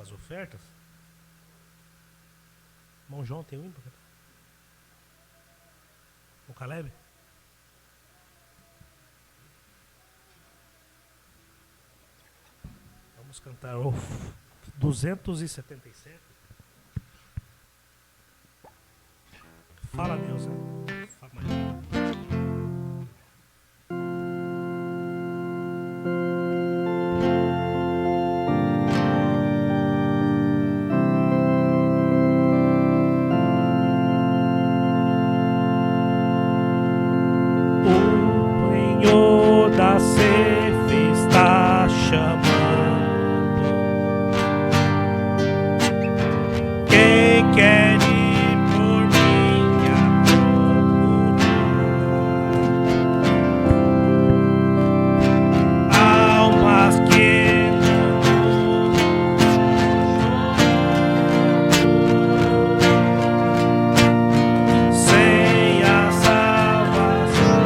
com as ofertas. Irmão João tem um hino pra cantar? O Caleb? Vamos cantar o 277. Fala, Deus. Fala, Maria. Da Cef está chamando. Quem quer ir por mim a procurar almas que sem a salvação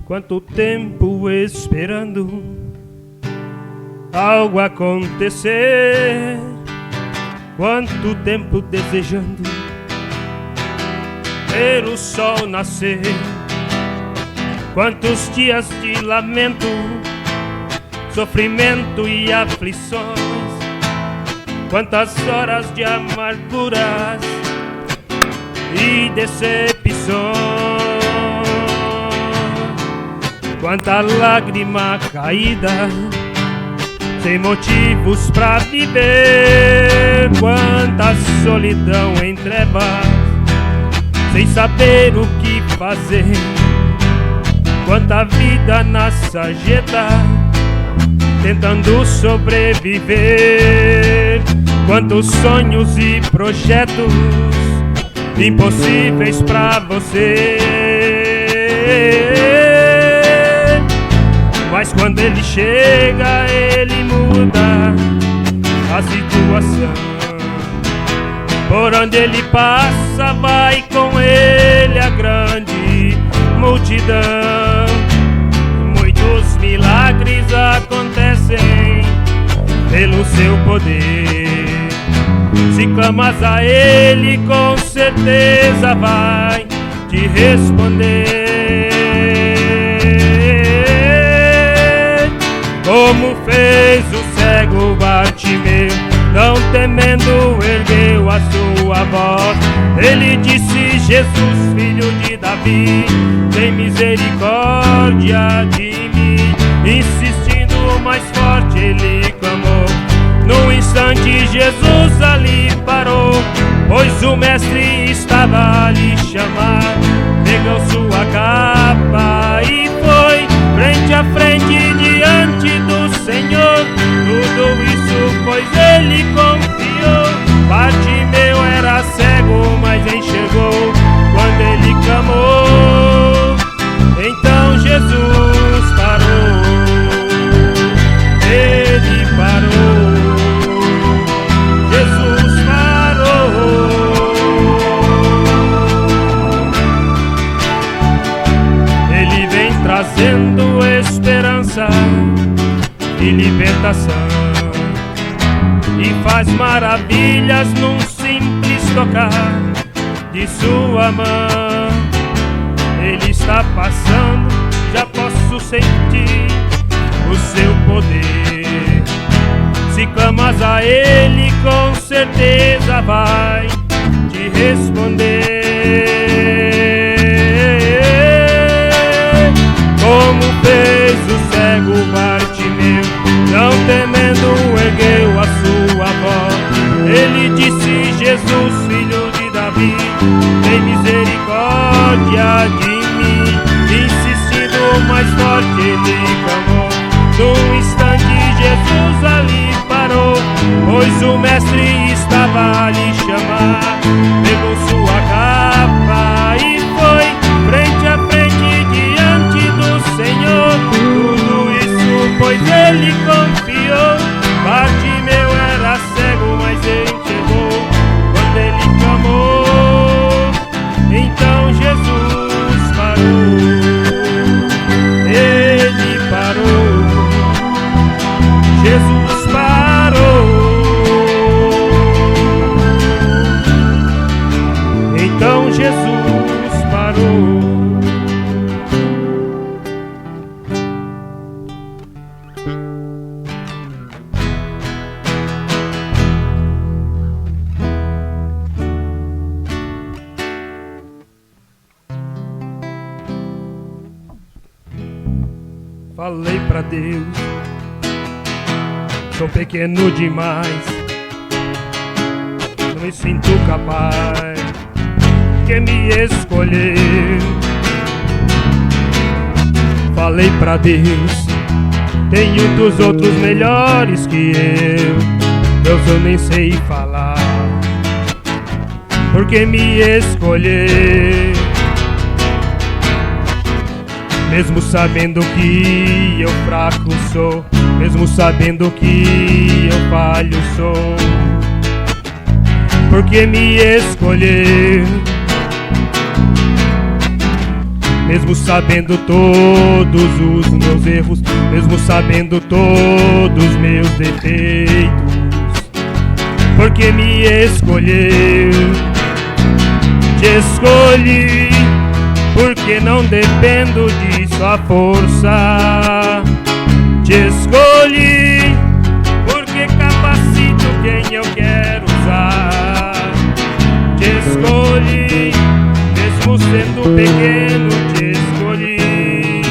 Quanto tempo esperando algo acontecer, quanto tempo desejando ver o sol nascer, quantos dias de lamento, sofrimento e aflições, quantas horas de amarguras e decepções, quanta lágrima caída sem motivos pra viver, quanta solidão em trevas sem saber o que fazer, quanta vida na sarjeta tentando sobreviver, quantos sonhos e projetos impossíveis pra você. Mas quando ele chega, ele muda a situação. Por onde ele passa, vai com ele a grande multidão. Muitos milagres acontecem pelo seu poder. Se clamas a ele, com certeza vai te responder. Como fez o cego Bartimeu, não temendo ergueu a sua voz. Ele disse: Jesus, filho de Davi, tem misericórdia de mim. Insistindo mais forte, ele clamou. Num instante Jesus ali parou, pois o mestre estava a lhe chamar. Pegou sua capa e foi frente a frente diante do Senhor. Tudo isso pois ele confiou. Bartimeu era cego, mas enxergou quando ele clamou. Então Jesus parou, ele parou, Jesus parou. Ele vem trazendo esperança e libertação, e faz maravilhas num simples tocar de sua mão. Ele está passando, já posso sentir o seu poder. Se clamas a ele, com certeza vai te responder. Como fez o cego Bartimeu, não temendo ergueu a sua voz. Ele disse: Jesus, filho de Davi, tem misericórdia de mim. Insistindo mais forte, ele clamou. Num instante Jesus ali parou, pois o mestre estava a lhe chamar. Pegou sua capa e foi frente a frente diante do Senhor. Tudo isso pois ele confiou. Bartimeu era cego, mas enxergou quando ele clamou. Então Jesus parou, ele parou, Jesus parou. Então Jesus parou. Falei pra Deus, sou pequeno demais, não me sinto capaz, que me escolheu. Falei pra Deus, tenho dos outros melhores que eu. Deus, eu nem sei falar, porque me escolheu. Mesmo sabendo que eu fraco sou, mesmo sabendo que eu falho sou, porque me escolheu. mesmo sabendo todos os meus erros, mesmo sabendo todos os meus defeitos, porque me escolheu. Te escolhi porque não dependo de sua força. Te escolhi porque capacito quem eu quero usar. Te escolhi mesmo sendo pequeno. Te escolhi.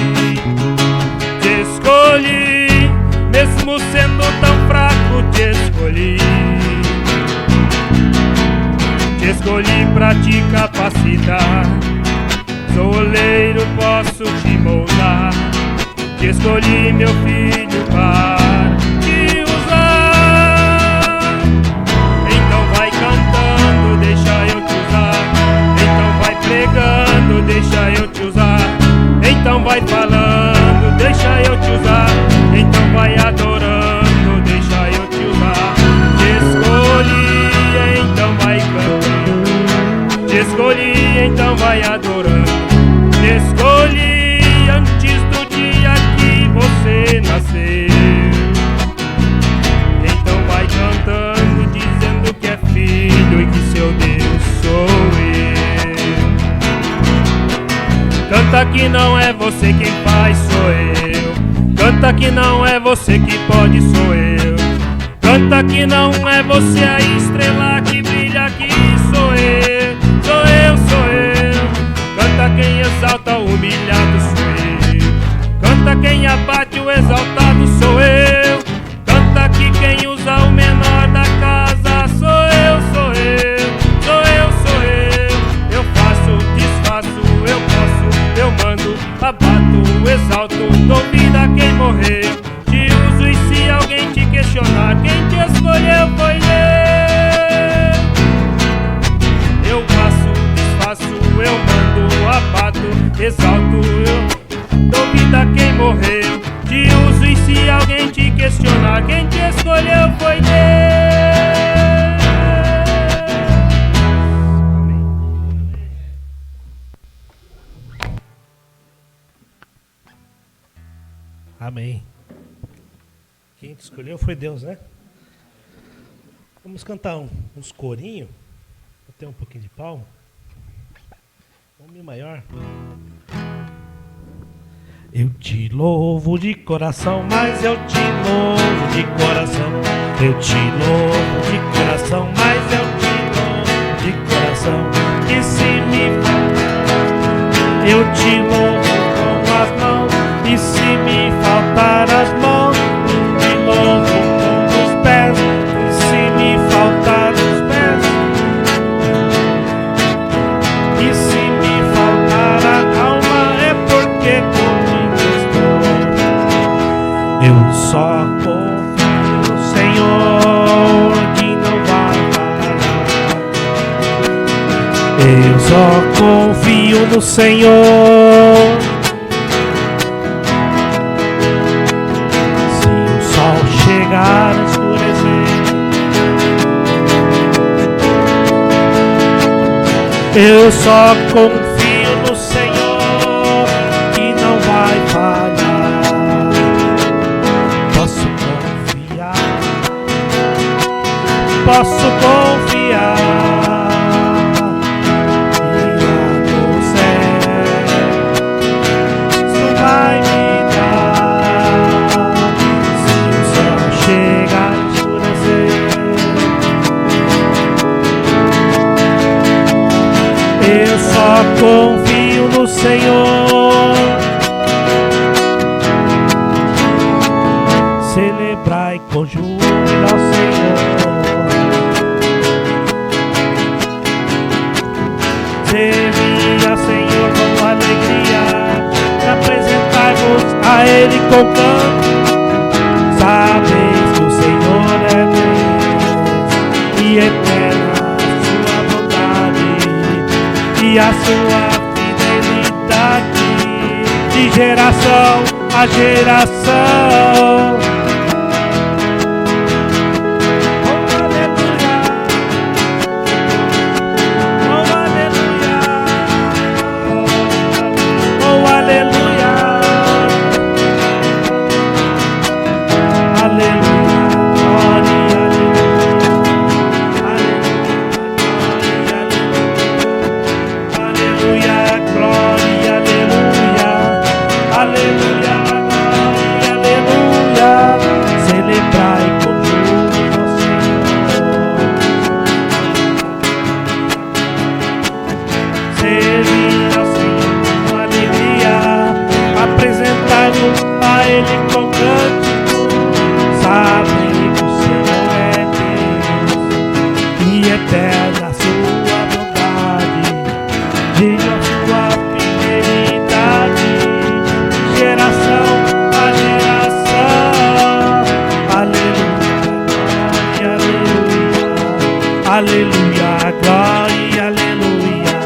Te escolhi mesmo sendo tão fraco. Te escolhi. Te escolhi pra te capacitar. Sou oleiro, posso te moldar. Te escolhi, meu filho, para te usar. Então vai cantando, deixa eu te usar. Então vai pregando, deixa eu te usar. Então vai falando, deixa eu te usar. Então vai adorando, deixa eu te usar. Te escolhi, então vai cantando. Te escolhi, então vai adorando. Te escolhi antes do dia que você nasceu. Então vai cantando, dizendo que é filho e que seu Deus sou eu. Canta que não é você quem faz, sou eu. Canta que não é você que pode, sou eu. Canta que não é você a estrela que brilha aqui, sou eu. Sou eu, sou eu. Canta quem exalta o humilhado, sou eu. Canta quem abate o exaltado, sou eu. Canta que quem usa o menor da casa, sou eu, sou eu. Sou eu, sou eu. Eu faço, desfaço, eu posso, eu mando, abato, exalto, dou vida a quem morreu. Te uso e se alguém te questionar, quem te escolheu foi eu faço, desfaço, eu mando, abato, exalto, eu dou vida a quem morreu. Te uso e se alguém te questionar, quem te escolheu foi Deus. Amém. Quem te escolheu foi Deus, né? Vamos cantar uns corinhos. Vou ter um pouquinho de palma. Um mi maior. Eu te louvo de coração, mas eu te louvo de coração. Eu te louvo de coração, mas eu te louvo de coração. E se me faltar, eu te louvo com as mãos. E se me faltar as mãos, eu te louvo com os pés. E se me faltar os pés, e se me faltar a alma, é porque eu só confio no Senhor, que não vai parar. Eu só confio no Senhor. Se o sol chegar a escurecer, eu só confio no Senhor, que não vai falhar. Posso confiar e lá no céu isso vai me dar. Se o céu chegar a escurecer, eu só confio no Senhor. Celebrai com júbilo ao Senhor. Servia, Senhor, com alegria, apresentai-vos a Ele com canto. Sabeis que o Senhor é Deus, e eterna a sua bondade, e a sua fidelidade, de geração a geração. Ele com cântico, sabe que o Senhor é Deus, e eterna a sua bondade, digna sua fidelidade, geração a geração. Aleluia, aleluia, glória, aleluia,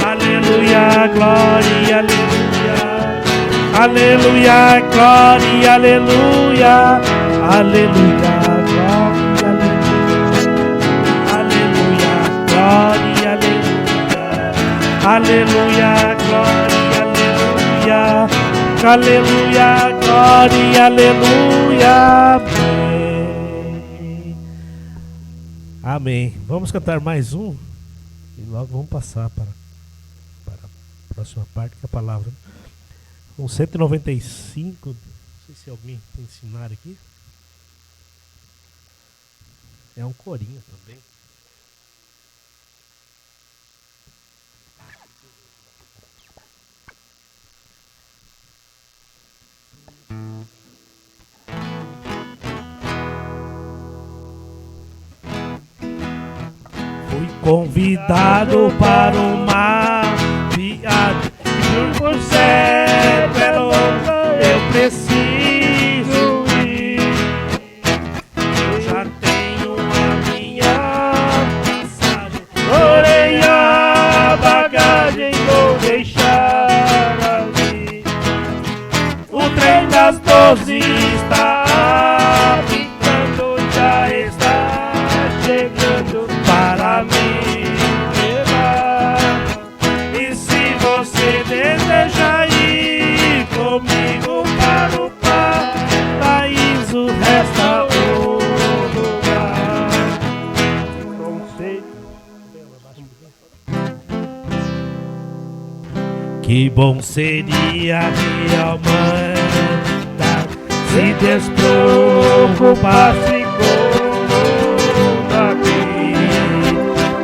aleluia, glória, aleluia, aleluia, glória, aleluia, aleluia, glória, aleluia, aleluia, glória, aleluia, glória, aleluia. Amém. Vamos cantar mais um e logo vamos passar para a próxima parte da palavra. Um 195, não sei se alguém tem ensinar aqui. É um corinho também. Fui convidado para uma viagem por século, eu preciso ir. Eu já tenho a minha passagem, porém a bagagem vou deixar ali. O trem das 12 está apitando, já está chegando para me levar. E se você deseja ir comigo para o paraíso, resta o lugar. Que bom seria realmente se despreocupasse daqui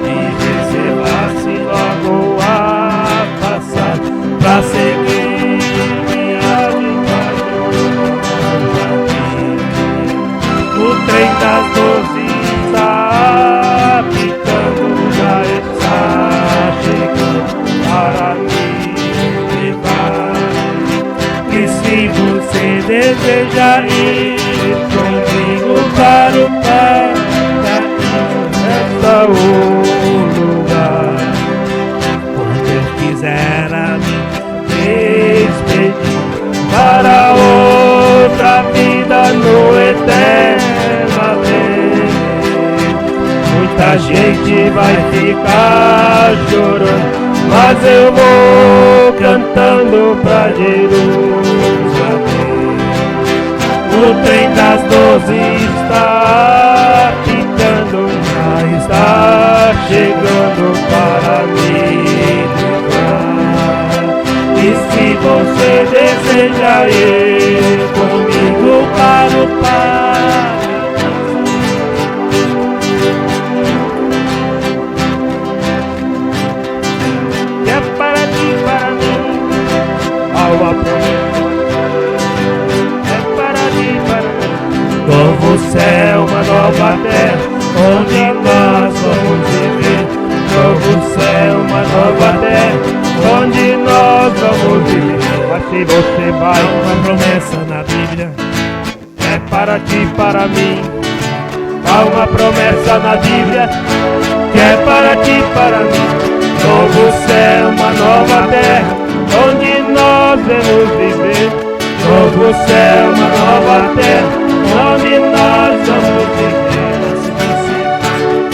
e reservasse logo a passagem pra seguir viagem para o jardim. O trem das 12 está apitando, já está chegando para me levar. E se você deseja ir comigo para o paraíso, resta o lugar. Quando eu quiser a me despedir para outra vida no eterno além, muita gente vai ficar chorando, mas eu vou cantando pra Jerusalém. O trem das 12 está apitando, já está chegando para me levar. E se você deseja ir comigo para o paraíso, é para ti, para mim, uma promessa. É para ti, para mim, novo céu, uma nova terra, onde nós vamos viver. Novo céu, uma nova terra, onde nós vamos viver. Mas se você vai, uma promessa na Bíblia, é para ti, para mim. Há uma promessa na Bíblia, que é para ti, para mim. Novo céu, uma nova terra, onde nós vamos viver. Novo céu, uma nova terra, onde nós vamos viver.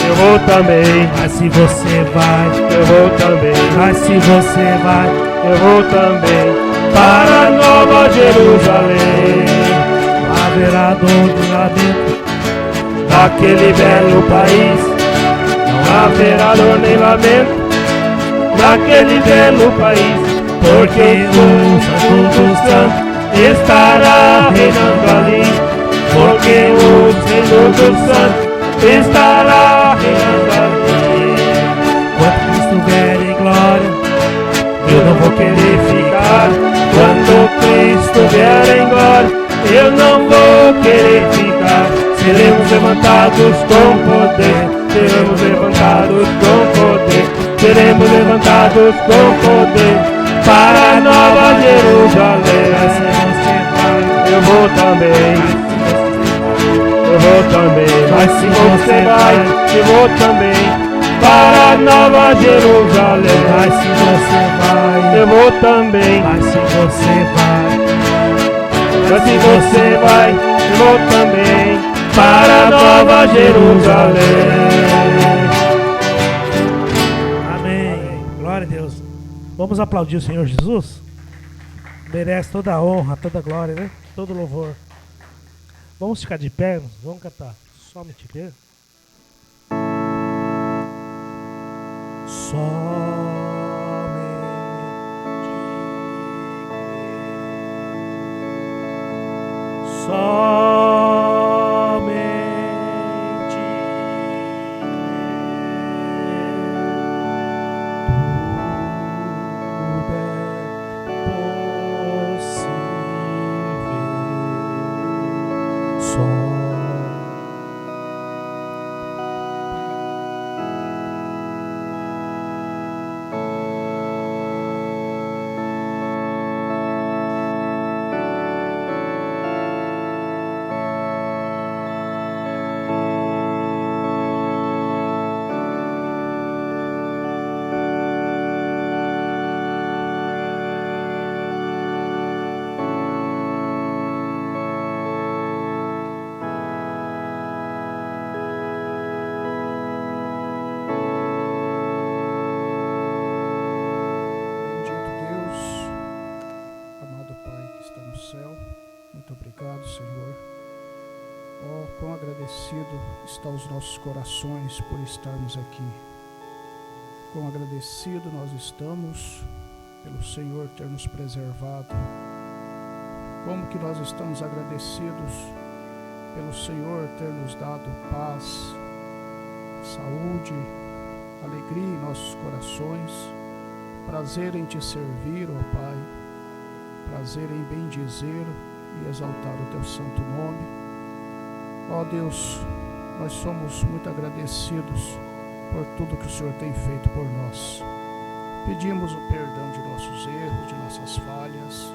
Eu vou também, mas se você vai, eu vou também, mas se você vai, eu vou também, para Nova Jerusalém. Haverá dor lá dentro daquele belo país, não haverá dor nem lamento naquele belo país, porque o Santo dos Santos estará reinando ali, porque o Senhor dos Santos estará reinando ali. Quando Cristo vier em glória, eu não vou querer ficar. Quando Cristo Cristo vier em glória, eu não vou querer ficar. Seremos levantados com poder, seremos levantados com poder, seremos levantados com poder para a Nova Jerusalém. Eu vou também, eu vou também, mas se você vai, eu vou também para a Nova Jerusalém. Mas se você vai, eu vou também. mas se você vai, Mas se você vai, eu vou também para a Nova Jerusalém. amém. Glória a Deus. Vamos aplaudir o Senhor Jesus? Merece toda a honra, toda a glória, né? Todo louvor. Vamos ficar de pé, vamos cantar. Somente Deus. Somente tudo é possível. Está os nossos corações por estarmos aqui. Quão agradecido nós estamos pelo Senhor ter nos preservado. Como que nós estamos agradecidos pelo Senhor ter nos dado paz, saúde, alegria em nossos corações, prazer em te servir, ó Pai, prazer em bendizer e exaltar o teu santo nome. Ó Deus, nós somos muito agradecidos por tudo que o Senhor tem feito por nós. Pedimos o perdão de nossos erros, de nossas falhas,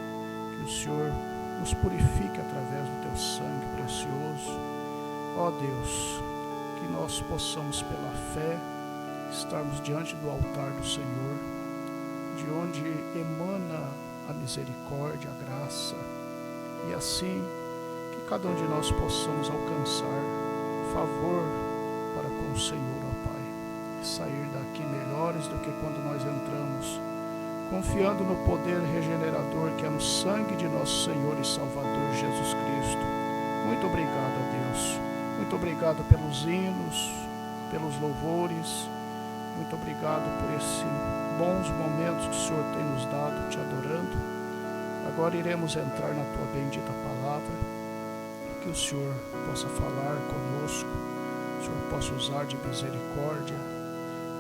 que o Senhor nos purifique através do teu sangue precioso. Ó Deus, que nós possamos pela fé estarmos diante do altar do Senhor, de onde emana a misericórdia, a graça, e assim que cada um de nós possamos alcançar favor para com o Senhor, ó Pai, e sair daqui melhores do que quando nós entramos, confiando no poder regenerador que é no sangue de nosso Senhor e Salvador Jesus Cristo. Muito obrigado, ó Deus, muito obrigado pelos hinos, pelos louvores, muito obrigado por esses bons momentos que o Senhor tem nos dado, te adorando. Agora iremos entrar na tua bendita palavra. Que o Senhor possa falar conosco, que o Senhor possa usar de misericórdia,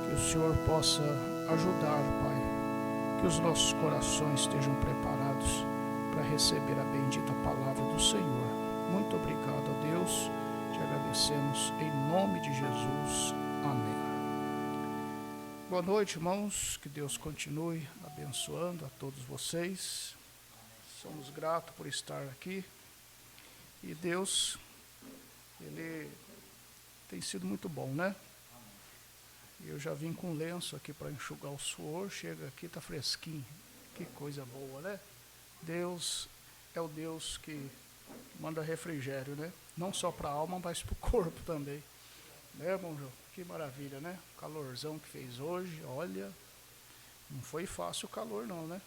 que o Senhor possa ajudar, Pai, que os nossos corações estejam preparados para receber a bendita palavra do Senhor. Muito obrigado, ó Deus, te agradecemos em nome de Jesus. Amém. Boa noite, irmãos, que Deus continue abençoando a todos vocês. Somos gratos por estar aqui. E Deus, Ele tem sido muito bom, né? Eu já vim com lenço aqui para enxugar o suor, chega aqui, tá fresquinho. Que coisa boa, né? Deus é o Deus que manda refrigério, né? Não só para a alma, mas para o corpo também. Né, irmão João? Que maravilha, né? O calorzão que fez hoje, olha, não foi fácil o calor não, né?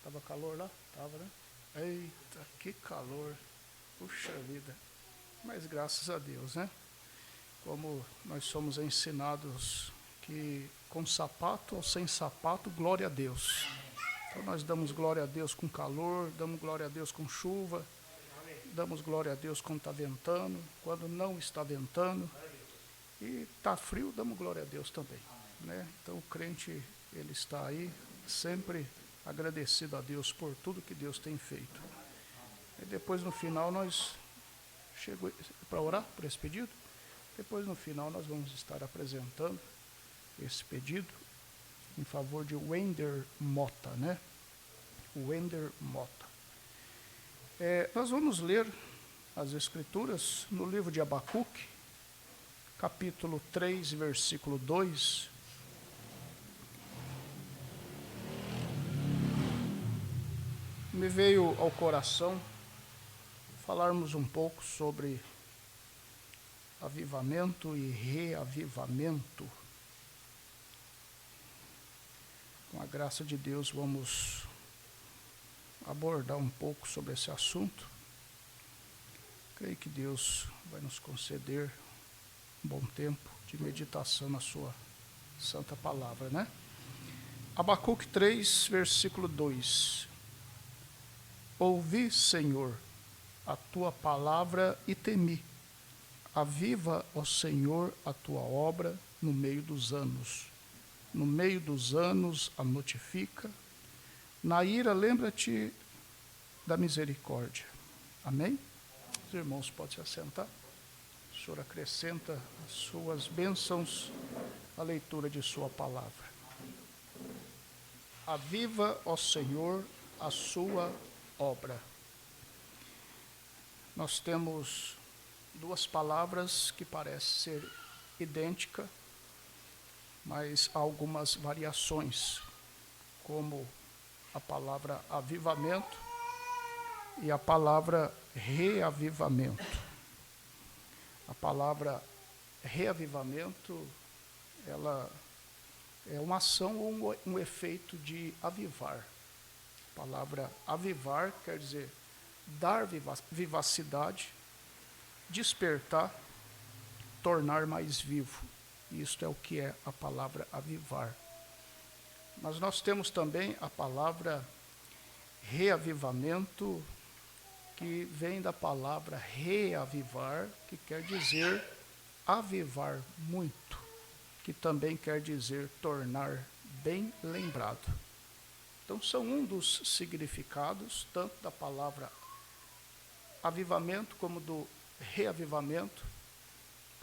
Tava calor lá? Tava, né? Eita, que calor. Puxa vida, mas graças a Deus, né? Como nós somos ensinados que com sapato ou sem sapato, glória a Deus. Então nós damos glória a Deus com calor, damos glória a Deus com chuva, damos glória a Deus quando está ventando, quando não está ventando, e está frio, damos glória a Deus também, né? Então o crente, ele está aí sempre agradecido a Deus por tudo que Deus tem feito. E depois no final nós chegamos para orar por esse pedido. Depois no final nós vamos estar apresentando esse pedido em favor de Wender Mota, né? Wender Mota. Nós vamos ler as Escrituras no livro de Abacuque, capítulo 3, versículo 2. Me veio ao coração falarmos um pouco sobre avivamento e reavivamento. Com a graça de Deus, vamos abordar um pouco sobre esse assunto. Creio que Deus vai nos conceder um bom tempo de meditação na sua santa palavra, né? Abacuque 3, versículo 2. Ouvi, Senhor, a tua palavra e temi. Aviva, ó Senhor, a tua obra no meio dos anos. No meio dos anos a notifica. Na ira, lembra-te da misericórdia. Amém? Os irmãos podem se assentar. O Senhor acrescenta as suas bênçãos à leitura de sua palavra. Aviva, ó Senhor, a sua obra. Nós temos duas palavras que parecem ser idênticas, mas há algumas variações, como a palavra avivamento e a palavra reavivamento. A palavra reavivamento, ela é uma ação ou um efeito de avivar. A palavra avivar quer dizer dar vivacidade, despertar, tornar mais vivo. Isto é o que é a palavra avivar. Mas nós temos também a palavra reavivamento, que vem da palavra reavivar, que quer dizer avivar muito, que também quer dizer tornar bem lembrado. Então são um dos significados, tanto da palavra avivamento como do reavivamento,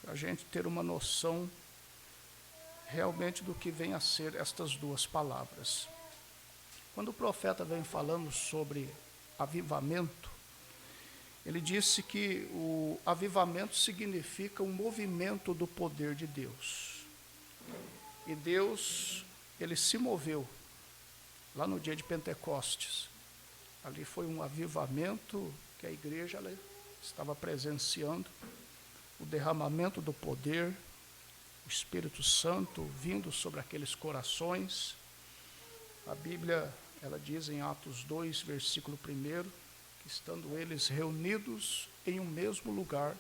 para a gente ter uma noção realmente do que vem a ser estas duas palavras. Quando o profeta vem falando sobre avivamento, ele disse que o avivamento significa um movimento do poder de Deus. E Deus, ele se moveu lá no dia de Pentecostes. Ali foi um avivamento que a igreja estava presenciando, o derramamento do poder, o Espírito Santo vindo sobre aqueles corações. A Bíblia, ela diz em Atos 2, versículo 1, que estando eles reunidos em um mesmo lugar,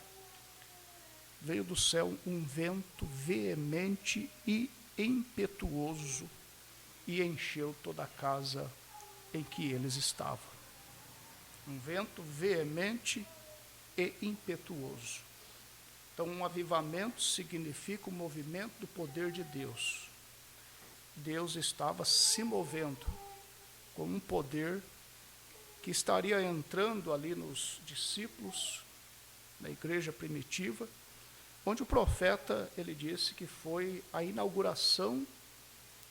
veio do céu um vento veemente e impetuoso e encheu toda a casa em que eles estavam. Um vento veemente e impetuoso. Então, um avivamento significa o movimento do poder de Deus. Deus estava se movendo com um poder que estaria entrando ali nos discípulos, na igreja primitiva, onde o profeta, ele disse que foi a inauguração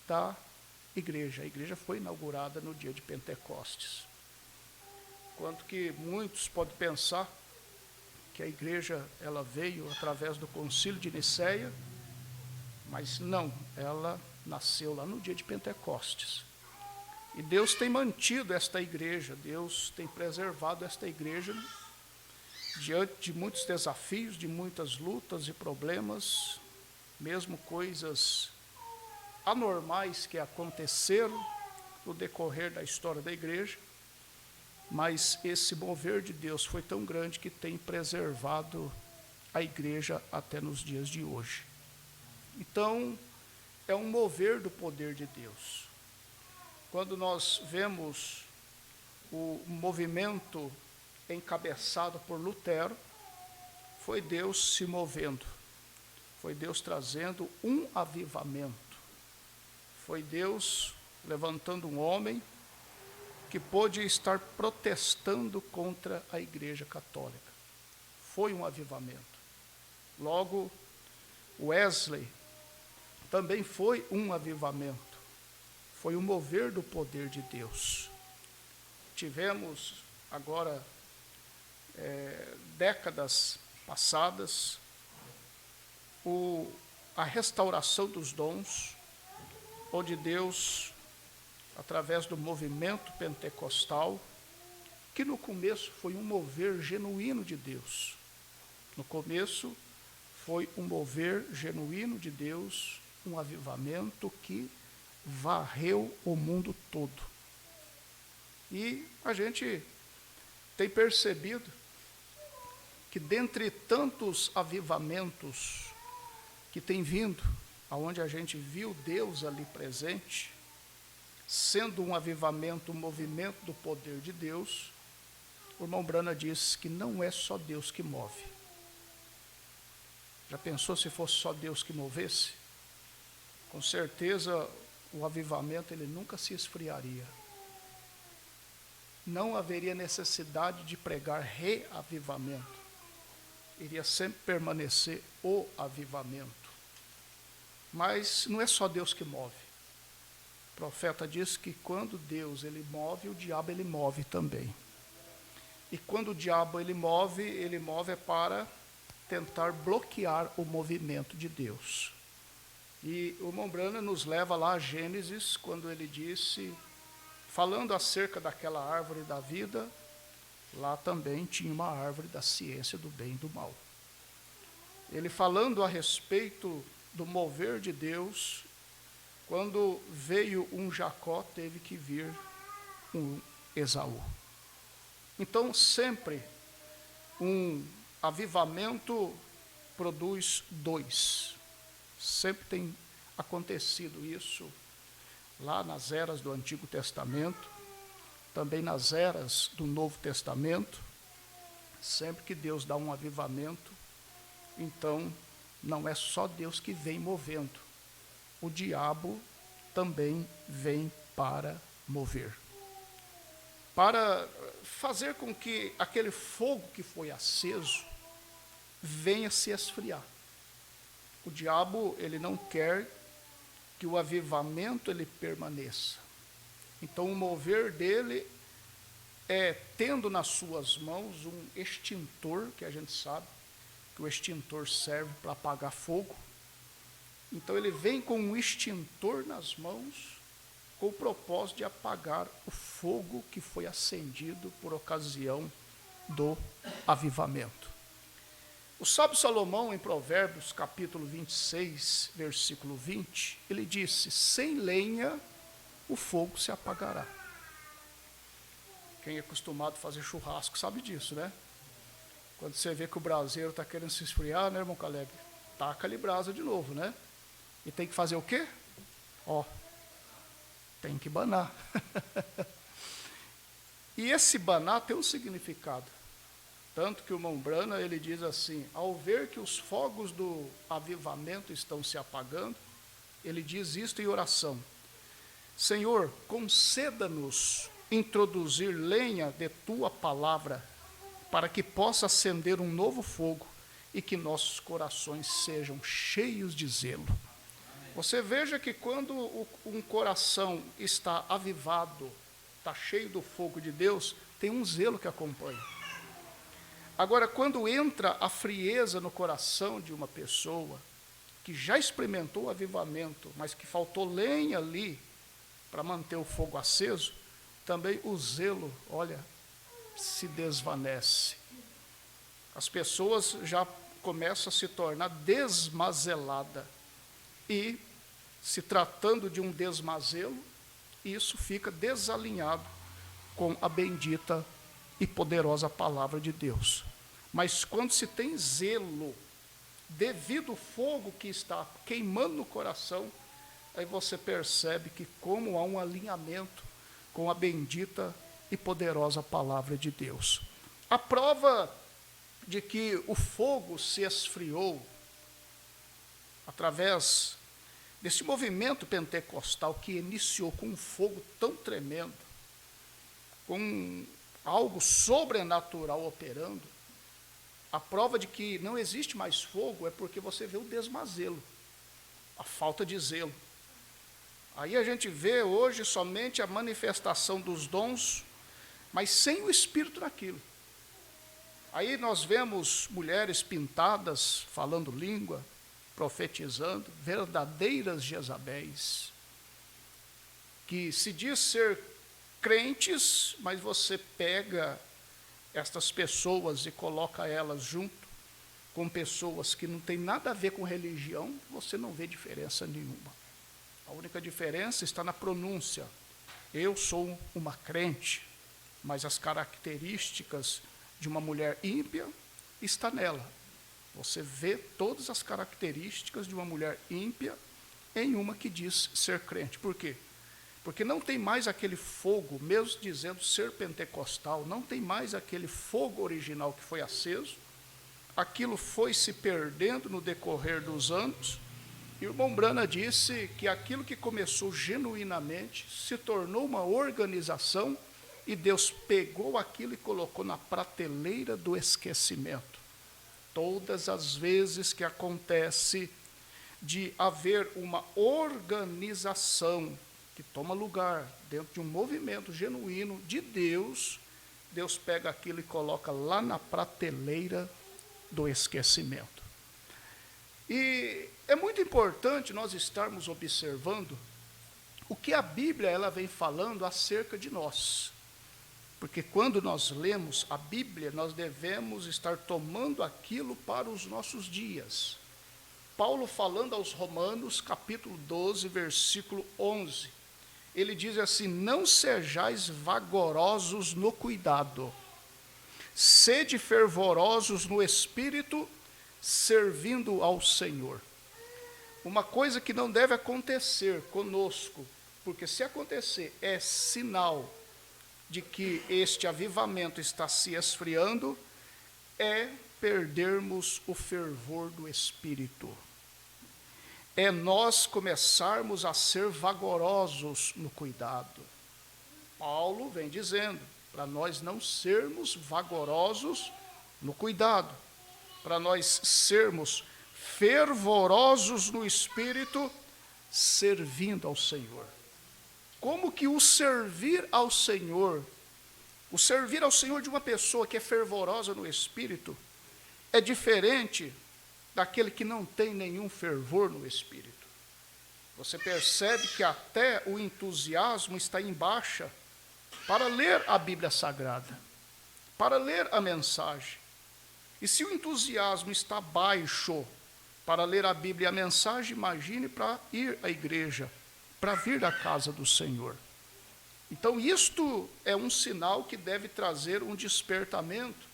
da igreja. A igreja foi inaugurada no dia de Pentecostes. Quanto que muitos podem pensar que a igreja, ela veio através do concílio de Nicéia, mas não, ela nasceu lá no dia de Pentecostes. E Deus tem mantido esta igreja, Deus tem preservado esta igreja diante de muitos desafios, de muitas lutas e problemas, mesmo coisas anormais que aconteceram no decorrer da história da igreja, mas esse mover de Deus foi tão grande que tem preservado a igreja até nos dias de hoje. Então, é um mover do poder de Deus. Quando nós vemos o movimento encabeçado por Lutero, foi Deus se movendo, foi Deus trazendo um avivamento, foi Deus levantando um homem que pôde estar protestando contra a Igreja Católica. Foi um avivamento. Logo, Wesley também foi um avivamento. Foi um mover do poder de Deus. Tivemos agora, décadas passadas, a restauração dos dons, onde Deus, através do movimento pentecostal, que no começo foi um mover genuíno de Deus. No começo foi um mover genuíno de Deus, um avivamento que varreu o mundo todo. E a gente tem percebido que dentre tantos avivamentos que tem vindo, aonde a gente viu Deus ali presente, sendo um avivamento, um movimento do poder de Deus, o irmão Brana disse que não é só Deus que move. Já pensou se fosse só Deus que movesse? Com certeza o avivamento ele nunca se esfriaria. Não haveria necessidade de pregar reavivamento. Iria sempre permanecer o avivamento. Mas não é só Deus que move. O profeta diz que quando Deus ele move, o diabo ele move também. E quando o diabo ele move é para tentar bloquear o movimento de Deus. E o irmão Brana nos leva lá a Gênesis, quando ele disse, falando acerca daquela árvore da vida, lá também tinha uma árvore da ciência do bem e do mal. Ele falando a respeito do mover de Deus, quando veio um Jacó, teve que vir um Esaú. Então, sempre um avivamento produz dois. Sempre tem acontecido isso lá nas eras do Antigo Testamento, também nas eras do Novo Testamento. Sempre que Deus dá um avivamento, então não é só Deus que vem movendo, o diabo também vem para mover. Para fazer com que aquele fogo que foi aceso venha se esfriar. O diabo, ele não quer que o avivamento ele permaneça. Então o mover dele é tendo nas suas mãos um extintor, que a gente sabe que o extintor serve para apagar fogo. Então ele vem com um extintor nas mãos, com o propósito de apagar o fogo que foi acendido por ocasião do avivamento. O sábio Salomão, em Provérbios, capítulo 26, versículo 20, ele disse, sem lenha o fogo se apagará. Quem é acostumado a fazer churrasco sabe disso, né? Quando você vê que o braseiro está querendo se esfriar, né, irmão Caleb? Taca ali brasa de novo, né? E tem que fazer o quê? Tem que banar. E esse banar tem um significado. Tanto que o irmão Brana, ele diz assim, ao ver que os fogos do avivamento estão se apagando, ele diz isto em oração. Senhor, conceda-nos introduzir lenha de tua palavra, para que possa acender um novo fogo e que nossos corações sejam cheios de zelo. Você veja que quando um coração está avivado, está cheio do fogo de Deus, tem um zelo que acompanha. Agora, quando entra a frieza no coração de uma pessoa que já experimentou o avivamento, mas que faltou lenha ali para manter o fogo aceso, também o zelo, se desvanece. As pessoas já começam a se tornar desmazeladas. E, se tratando de um desmazelo, isso fica desalinhado com a bendita e poderosa palavra de Deus. Mas quando se tem zelo, devido ao fogo que está queimando no coração, aí você percebe que como há um alinhamento com a bendita e poderosa palavra de Deus. A prova de que o fogo se esfriou através desse movimento pentecostal que iniciou com um fogo tão tremendo, com algo sobrenatural operando, a prova de que não existe mais fogo é porque você vê o desmazelo, a falta de zelo. Aí a gente vê hoje somente a manifestação dos dons, mas sem o Espírito naquilo. Aí nós vemos mulheres pintadas, falando língua, profetizando, verdadeiras Jezabéis, que se diz ser crentes, mas você pega estas pessoas e coloca elas junto com pessoas que não tem nada a ver com religião, você não vê diferença nenhuma. A única diferença está na pronúncia. Eu sou uma crente, mas as características de uma mulher ímpia está nela. Você vê todas as características de uma mulher ímpia em uma que diz ser crente. Por quê? Porque não tem mais aquele fogo, mesmo dizendo ser pentecostal, não tem mais aquele fogo original que foi aceso. Aquilo foi se perdendo no decorrer dos anos. E o irmão Brana disse que aquilo que começou genuinamente se tornou uma organização e Deus pegou aquilo e colocou na prateleira do esquecimento. Todas as vezes que acontece de haver uma organização que toma lugar dentro de um movimento genuíno de Deus, Deus pega aquilo e coloca lá na prateleira do esquecimento. E é muito importante nós estarmos observando o que a Bíblia ela vem falando acerca de nós. Porque quando nós lemos a Bíblia, nós devemos estar tomando aquilo para os nossos dias. Paulo falando aos Romanos, capítulo 12, versículo 11, ele diz assim: não sejais vagarosos no cuidado, sede fervorosos no espírito, servindo ao Senhor. Uma coisa que não deve acontecer conosco, porque se acontecer é sinal de que este avivamento está se esfriando, é perdermos o fervor do Espírito. É nós começarmos a ser vagarosos no cuidado. Paulo vem dizendo, para nós não sermos vagarosos no cuidado, para nós sermos fervorosos no Espírito, servindo ao Senhor. Como que o servir ao Senhor de uma pessoa que é fervorosa no Espírito, é diferente daquele que não tem nenhum fervor no Espírito. Você percebe que até o entusiasmo está em baixa para ler a Bíblia Sagrada, para ler a mensagem. E se o entusiasmo está baixo para ler a Bíblia e a mensagem, imagine para ir à igreja, para vir da casa do Senhor. Então, isto é um sinal que deve trazer um despertamento,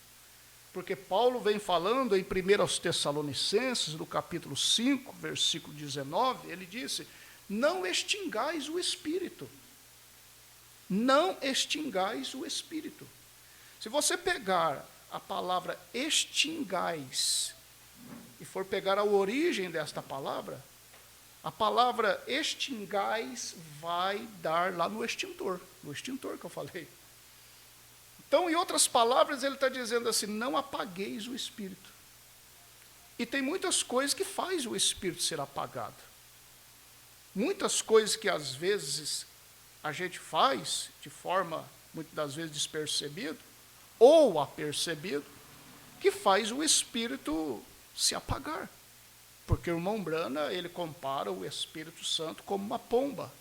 porque Paulo vem falando em 1 Tessalonicenses, no capítulo 5, versículo 19, ele disse: não extingais o Espírito. Não extingais o Espírito. Se você pegar a palavra extingais e for pegar a origem desta palavra, a palavra extingais vai dar lá no extintor que eu falei. Então, em outras palavras, ele está dizendo assim: não apagueis o Espírito. E tem muitas coisas que faz o Espírito ser apagado. Muitas coisas que às vezes a gente faz de forma, muitas das vezes, despercebido, ou apercebido, que faz o Espírito se apagar. Porque o irmão Brana, ele compara o Espírito Santo como uma pomba.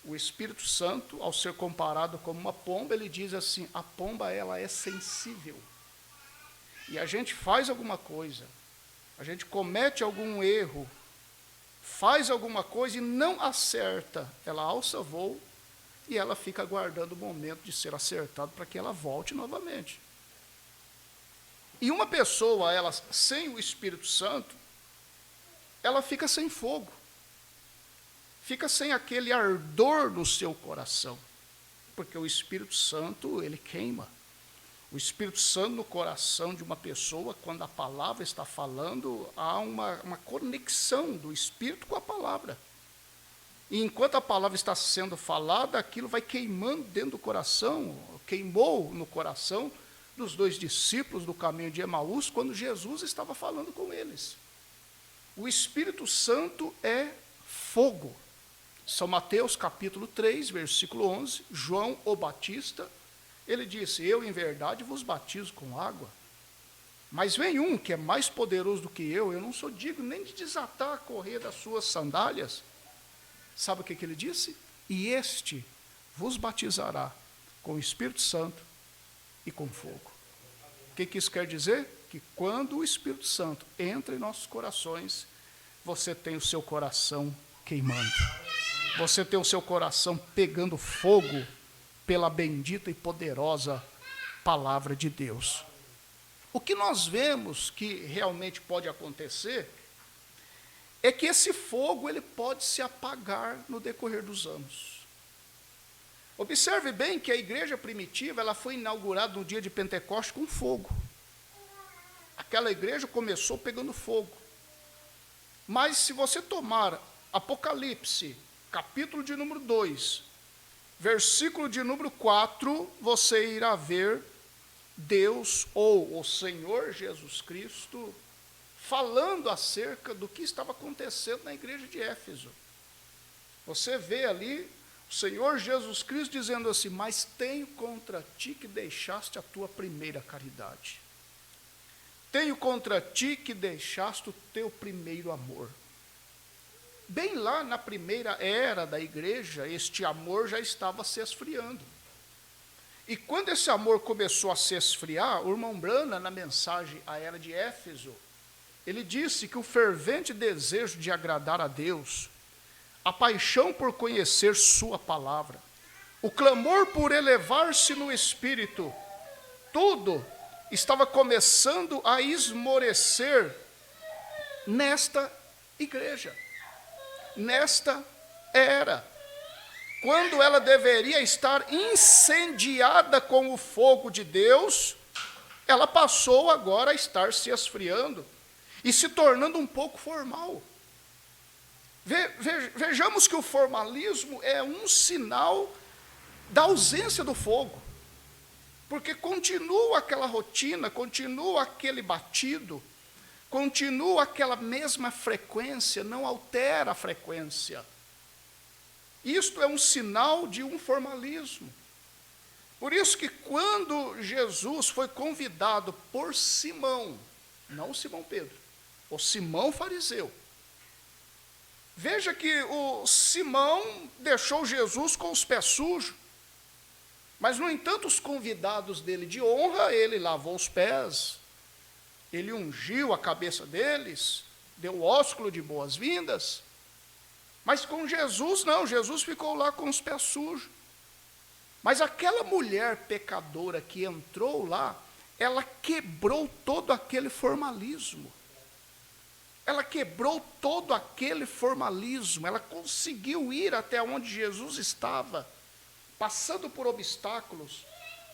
O Espírito Santo, ao ser comparado como uma pomba, ele diz assim: a pomba ela é sensível. E a gente faz alguma coisa, a gente comete algum erro, faz alguma coisa e não acerta, ela alça voo e ela fica aguardando o momento de ser acertado para que ela volte novamente. E uma pessoa, ela sem o Espírito Santo, ela fica sem fogo, fica sem aquele ardor no seu coração, porque o Espírito Santo, ele queima. O Espírito Santo no coração de uma pessoa, quando a palavra está falando, há uma conexão do Espírito com a palavra. E enquanto a palavra está sendo falada, aquilo vai queimando dentro do coração, queimou no coração dos 2 discípulos do caminho de Emaús, quando Jesus estava falando com eles. O Espírito Santo é fogo. São Mateus capítulo 3, versículo 11, João o Batista, ele disse: eu em verdade vos batizo com água, mas vem um que é mais poderoso do que eu não sou digno nem de desatar a correia das suas sandálias. Sabe o que ele disse? E este vos batizará com o Espírito Santo e com fogo. O que isso quer dizer? Que quando o Espírito Santo entra em nossos corações, você tem o seu coração queimando. Você tem o seu coração pegando fogo pela bendita e poderosa palavra de Deus. O que nós vemos que realmente pode acontecer é que esse fogo ele pode se apagar no decorrer dos anos. Observe bem que a igreja primitiva ela foi inaugurada no dia de Pentecostes com fogo. Aquela igreja começou pegando fogo. Mas se você tomar Apocalipse, capítulo de número 2, versículo de número 4, você irá ver Deus ou o Senhor Jesus Cristo falando acerca do que estava acontecendo na igreja de Éfeso. Você vê ali o Senhor Jesus Cristo dizendo assim: mas tenho contra ti que deixaste a tua primeira caridade. Tenho contra ti que deixaste o teu primeiro amor. Bem lá na primeira era da igreja, este amor já estava se esfriando. E quando esse amor começou a se esfriar, o irmão Branham, na mensagem à era de Éfeso, ele disse que o fervente desejo de agradar a Deus, a paixão por conhecer sua palavra, o clamor por elevar-se no espírito, tudo estava começando a esmorecer nesta igreja, nesta era, quando ela deveria estar incendiada com o fogo de Deus, ela passou agora a estar se esfriando e se tornando um pouco formal. Vejamos que o formalismo é um sinal da ausência do fogo, porque continua aquela rotina, continua aquele batido, continua aquela mesma frequência, não altera a frequência. Isto é um sinal de um formalismo. Por isso que quando Jesus foi convidado por Simão, não Simão Pedro, o Simão fariseu, veja que o Simão deixou Jesus com os pés sujos, mas, no entanto, os convidados dele de honra, ele lavou os pés, ele ungiu a cabeça deles, deu ósculo de boas-vindas. Mas com Jesus, não, Jesus ficou lá com os pés sujos. Mas aquela mulher pecadora que entrou lá, ela quebrou todo aquele formalismo. Ela quebrou todo aquele formalismo, ela conseguiu ir até onde Jesus estava, passando por obstáculos,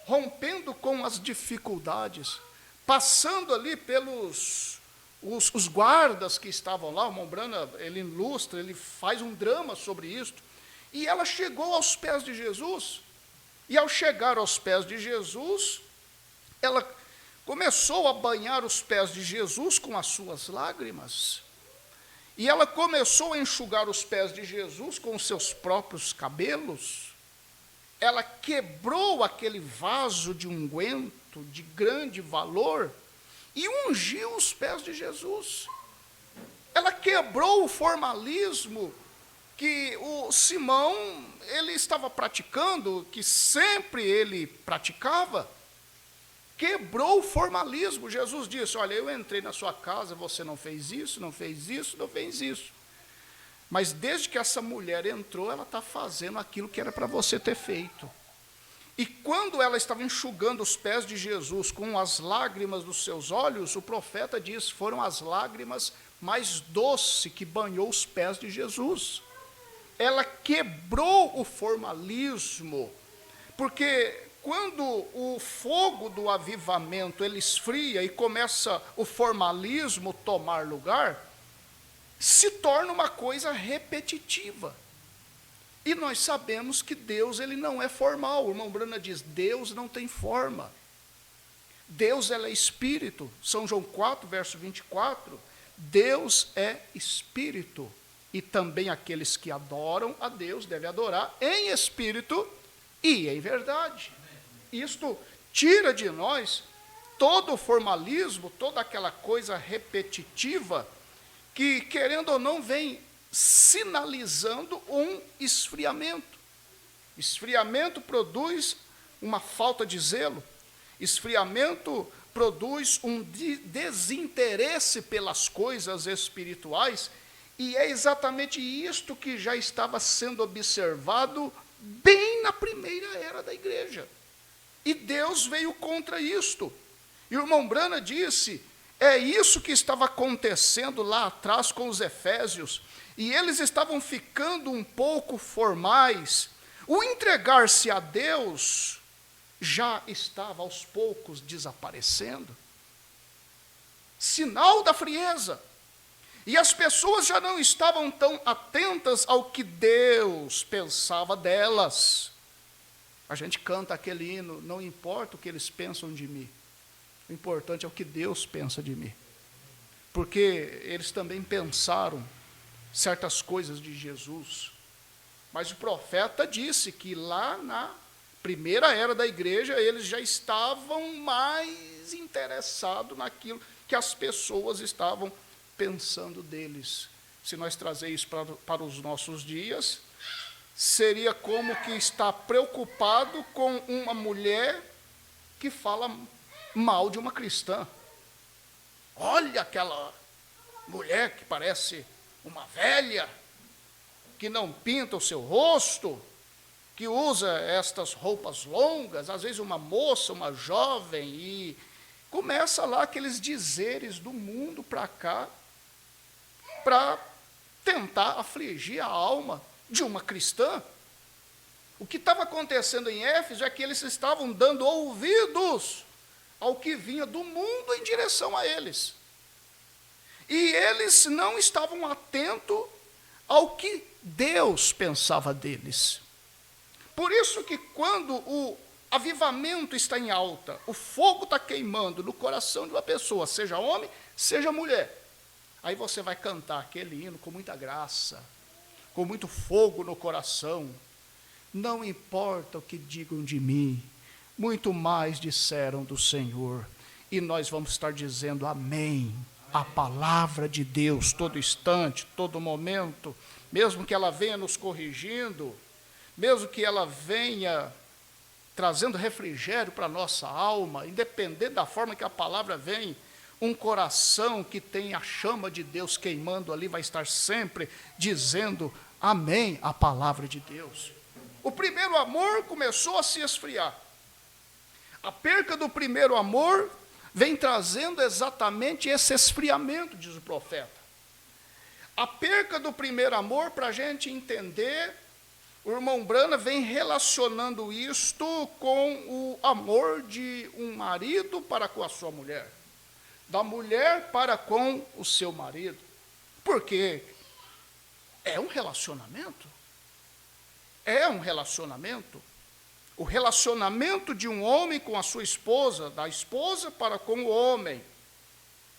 rompendo com as dificuldades, passando ali pelos os guardas que estavam lá. O irmão Branham, ele ilustra, ele faz um drama sobre isso. E ela chegou aos pés de Jesus, e ao chegar aos pés de Jesus, ela começou a banhar os pés de Jesus com as suas lágrimas, e ela começou a enxugar os pés de Jesus com os seus próprios cabelos. Ela quebrou aquele vaso de unguento de grande valor e ungiu os pés de Jesus. Ela quebrou o formalismo que o Simão ele estava praticando, que sempre ele praticava. Quebrou o formalismo. Jesus disse: olha, eu entrei na sua casa, você não fez isso, não fez isso, não fez isso. Mas desde que essa mulher entrou, ela está fazendo aquilo que era para você ter feito. E quando ela estava enxugando os pés de Jesus com as lágrimas dos seus olhos, o profeta diz: foram as lágrimas mais doces que banhou os pés de Jesus. Ela quebrou o formalismo, porque quando o fogo do avivamento ele esfria e começa o formalismo tomar lugar, se torna uma coisa repetitiva. E nós sabemos que Deus, ele não é formal. O irmão Brana diz, Deus não tem forma. Deus, ele é espírito. São João 4, verso 24, Deus é espírito. E também aqueles que adoram a Deus devem adorar em espírito e em verdade. Isto tira de nós todo o formalismo, toda aquela coisa repetitiva que, querendo ou não, vem sinalizando um esfriamento. Esfriamento produz uma falta de zelo. Esfriamento produz um desinteresse pelas coisas espirituais, e é exatamente isto que já estava sendo observado bem na primeira era da igreja. E Deus veio contra isto. E o irmão Brana disse, é isso que estava acontecendo lá atrás com os efésios, e eles estavam ficando um pouco formais. O entregar-se a Deus já estava aos poucos desaparecendo. Sinal da frieza. E as pessoas já não estavam tão atentas ao que Deus pensava delas. A gente canta aquele hino, não importa o que eles pensam de mim, o importante é o que Deus pensa de mim. Porque eles também pensaram certas coisas de Jesus. Mas o profeta disse que lá na primeira era da igreja, eles já estavam mais interessados naquilo que as pessoas estavam pensando deles. Se nós trazer isso para os nossos dias, seria como que está preocupado com uma mulher que fala mal de uma cristã. Olha aquela mulher que parece uma velha, que não pinta o seu rosto, que usa estas roupas longas, às vezes uma moça, uma jovem, e começa lá aqueles dizeres do mundo para cá, para tentar afligir a alma de uma cristã. O que estava acontecendo em Éfeso é que eles estavam dando ouvidos ao que vinha do mundo em direção a eles. E eles não estavam atentos ao que Deus pensava deles. Por isso que quando o avivamento está em alta, o fogo está queimando no coração de uma pessoa, seja homem, seja mulher, aí você vai cantar aquele hino com muita graça, com muito fogo no coração. Não importa o que digam de mim, muito mais disseram do Senhor. E nós vamos estar dizendo amém, a palavra de Deus, todo instante, todo momento, mesmo que ela venha nos corrigindo, mesmo que ela venha trazendo refrigério para a nossa alma, independente da forma que a palavra vem, um coração que tem a chama de Deus queimando ali vai estar sempre dizendo amém à palavra de Deus. O primeiro amor começou a se esfriar. A perca do primeiro amor vem trazendo exatamente esse esfriamento, diz o profeta. A perca do primeiro amor, para a gente entender, o irmão Brana vem relacionando isto com o amor de um marido para com a sua mulher, da mulher para com o seu marido, porque é um relacionamento. É um relacionamento. O relacionamento de um homem com a sua esposa, da esposa para com o homem,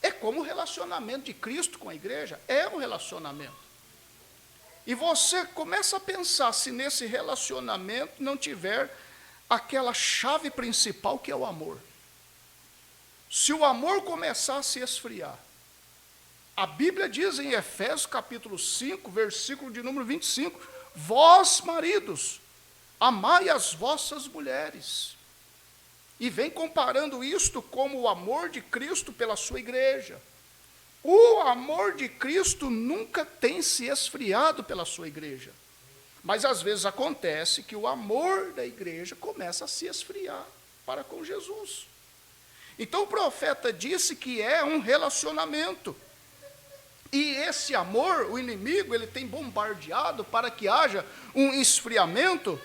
é como o relacionamento de Cristo com a igreja, é um relacionamento. E você começa a pensar se nesse relacionamento não tiver aquela chave principal que é o amor. Se o amor começar a se esfriar, a Bíblia diz em Efésios capítulo 5, versículo de número 25, vós, maridos, amai as vossas mulheres. E vem comparando isto como o amor de Cristo pela sua igreja. O amor de Cristo nunca tem se esfriado pela sua igreja. Mas às vezes acontece que o amor da igreja começa a se esfriar para com Jesus. Então o profeta disse que é um relacionamento. E esse amor, o inimigo, ele tem bombardeado para que haja um esfriamento,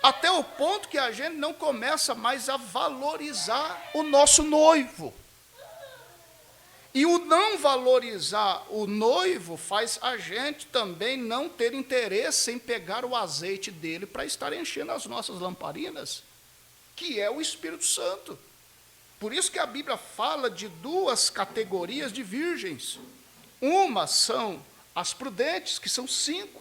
até o ponto que a gente não começa mais a valorizar o nosso noivo. E o não valorizar o noivo faz a gente também não ter interesse em pegar o azeite dele para estar enchendo as nossas lamparinas, que é o Espírito Santo. Por isso que a Bíblia fala de duas categorias de virgens. Uma são as prudentes, que são 5,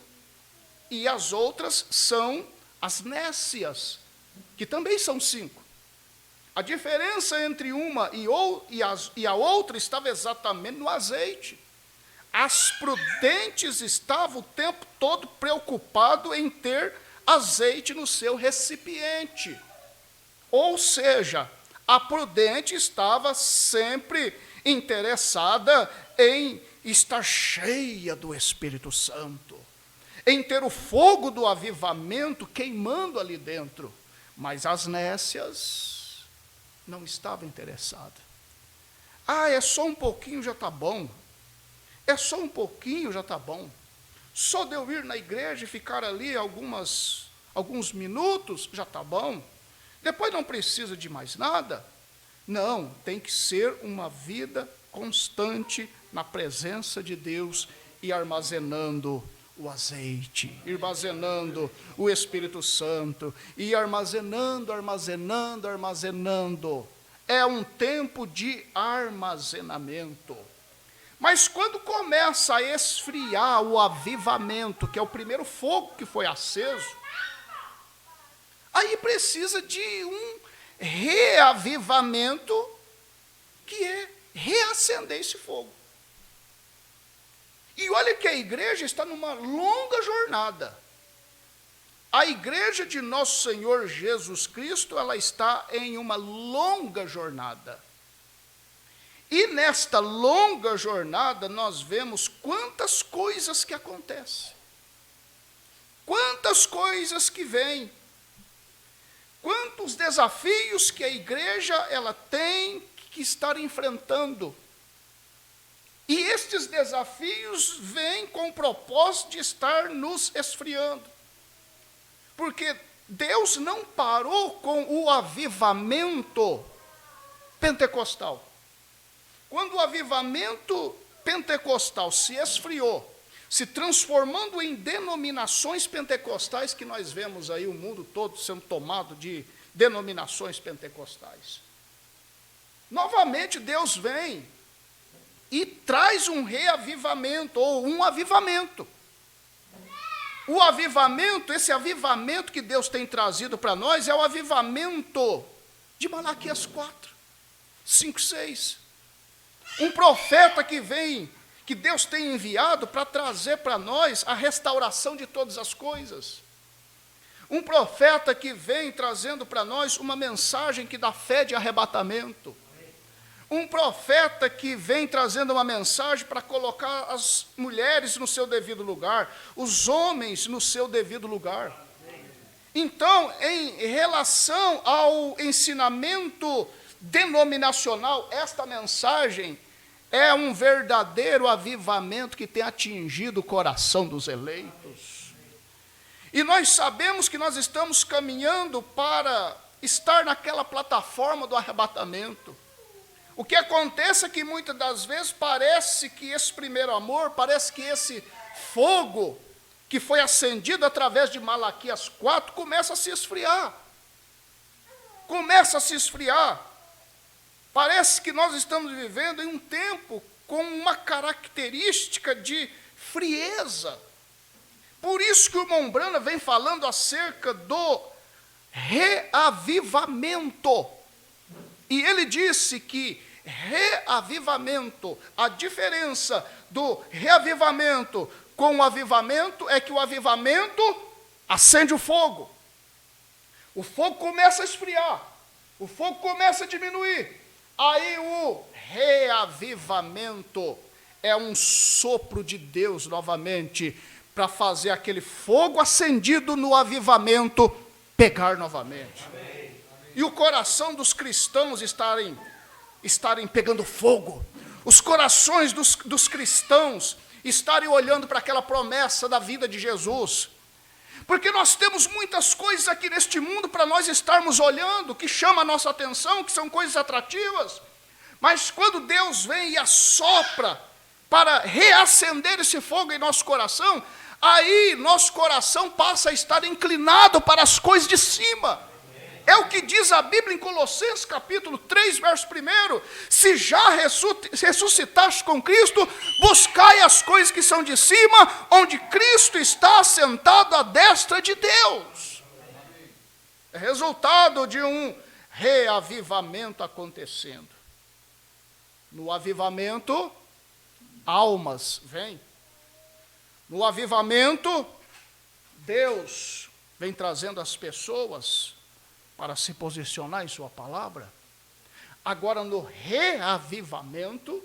e as outras são as nécias, que também são 5. A diferença entre uma e a outra estava exatamente no azeite. As prudentes estavam o tempo todo preocupadas em ter azeite no seu recipiente. Ou seja, a prudente estava sempre interessada em estar cheia do Espírito Santo, em ter o fogo do avivamento queimando ali dentro. Mas as nécias não estava interessada. É só um pouquinho já está bom. É só um pouquinho já está bom. Só de eu ir na igreja e ficar ali alguns minutos já está bom. Depois não precisa de mais nada. Não, tem que ser uma vida constante na presença de Deus e armazenando o azeite, armazenando o Espírito Santo, e armazenando. É um tempo de armazenamento. Mas quando começa a esfriar o avivamento, que é o primeiro fogo que foi aceso, aí precisa de um reavivamento, que é reacender esse fogo. E olha que a igreja está numa longa jornada. A igreja de nosso Senhor Jesus Cristo, ela está em uma longa jornada. E nesta longa jornada, nós vemos quantas coisas que acontecem. Quantas coisas que vêm. Quantos desafios que a igreja ela tem que estar enfrentando. E estes desafios vêm com o propósito de estar nos esfriando. Porque Deus não parou com o avivamento pentecostal. Quando o avivamento pentecostal se esfriou, se transformando em denominações pentecostais, que nós vemos aí o mundo todo sendo tomado de denominações pentecostais. Novamente Deus vem e traz um reavivamento, ou um avivamento. O avivamento, esse avivamento que Deus tem trazido para nós, é o avivamento de Malaquias 4, 5, 6. Um profeta que vem, que Deus tem enviado para trazer para nós a restauração de todas as coisas. Um profeta que vem trazendo para nós uma mensagem que dá fé de arrebatamento. Um profeta que vem trazendo uma mensagem para colocar as mulheres no seu devido lugar, os homens no seu devido lugar. Então, em relação ao ensinamento denominacional, esta mensagem é um verdadeiro avivamento que tem atingido o coração dos eleitos. E nós sabemos que nós estamos caminhando para estar naquela plataforma do arrebatamento. O que acontece é que muitas das vezes parece que esse primeiro amor, parece que esse fogo que foi acendido através de Malaquias 4 começa a se esfriar. Começa a se esfriar. Parece que nós estamos vivendo em um tempo com uma característica de frieza. Por isso que o irmão Brana vem falando acerca do reavivamento. E ele disse que reavivamento, a diferença do reavivamento com o avivamento é que o avivamento acende o fogo. O fogo começa a esfriar, o fogo começa a diminuir. Aí o reavivamento é um sopro de Deus novamente para fazer aquele fogo acendido no avivamento pegar novamente. Amém. E o coração dos cristãos estarem pegando fogo. Os corações dos cristãos estarem olhando para aquela promessa da vida de Jesus. Porque nós temos muitas coisas aqui neste mundo para nós estarmos olhando, que chamam a nossa atenção, que são coisas atrativas. Mas quando Deus vem e assopra para reacender esse fogo em nosso coração, aí nosso coração passa a estar inclinado para as coisas de cima. É o que diz a Bíblia em Colossenses capítulo 3, verso 1. Se já ressuscitaste com Cristo, buscai as coisas que são de cima, onde Cristo está assentado à destra de Deus. É resultado de um reavivamento acontecendo. No avivamento, almas vêm. No avivamento, Deus vem trazendo as pessoas para se posicionar em sua palavra. Agora, no reavivamento,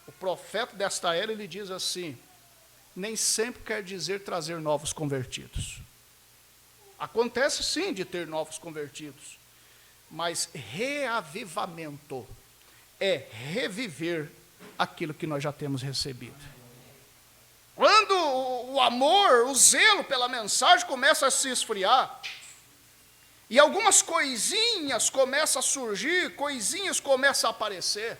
o profeta desta era, ele diz assim, nem sempre quer dizer trazer novos convertidos. Acontece sim de ter novos convertidos, mas reavivamento é reviver aquilo que nós já temos recebido. Quando o amor, o zelo pela mensagem começa a se esfriar, e algumas coisinhas começam a surgir, coisinhas começam a aparecer,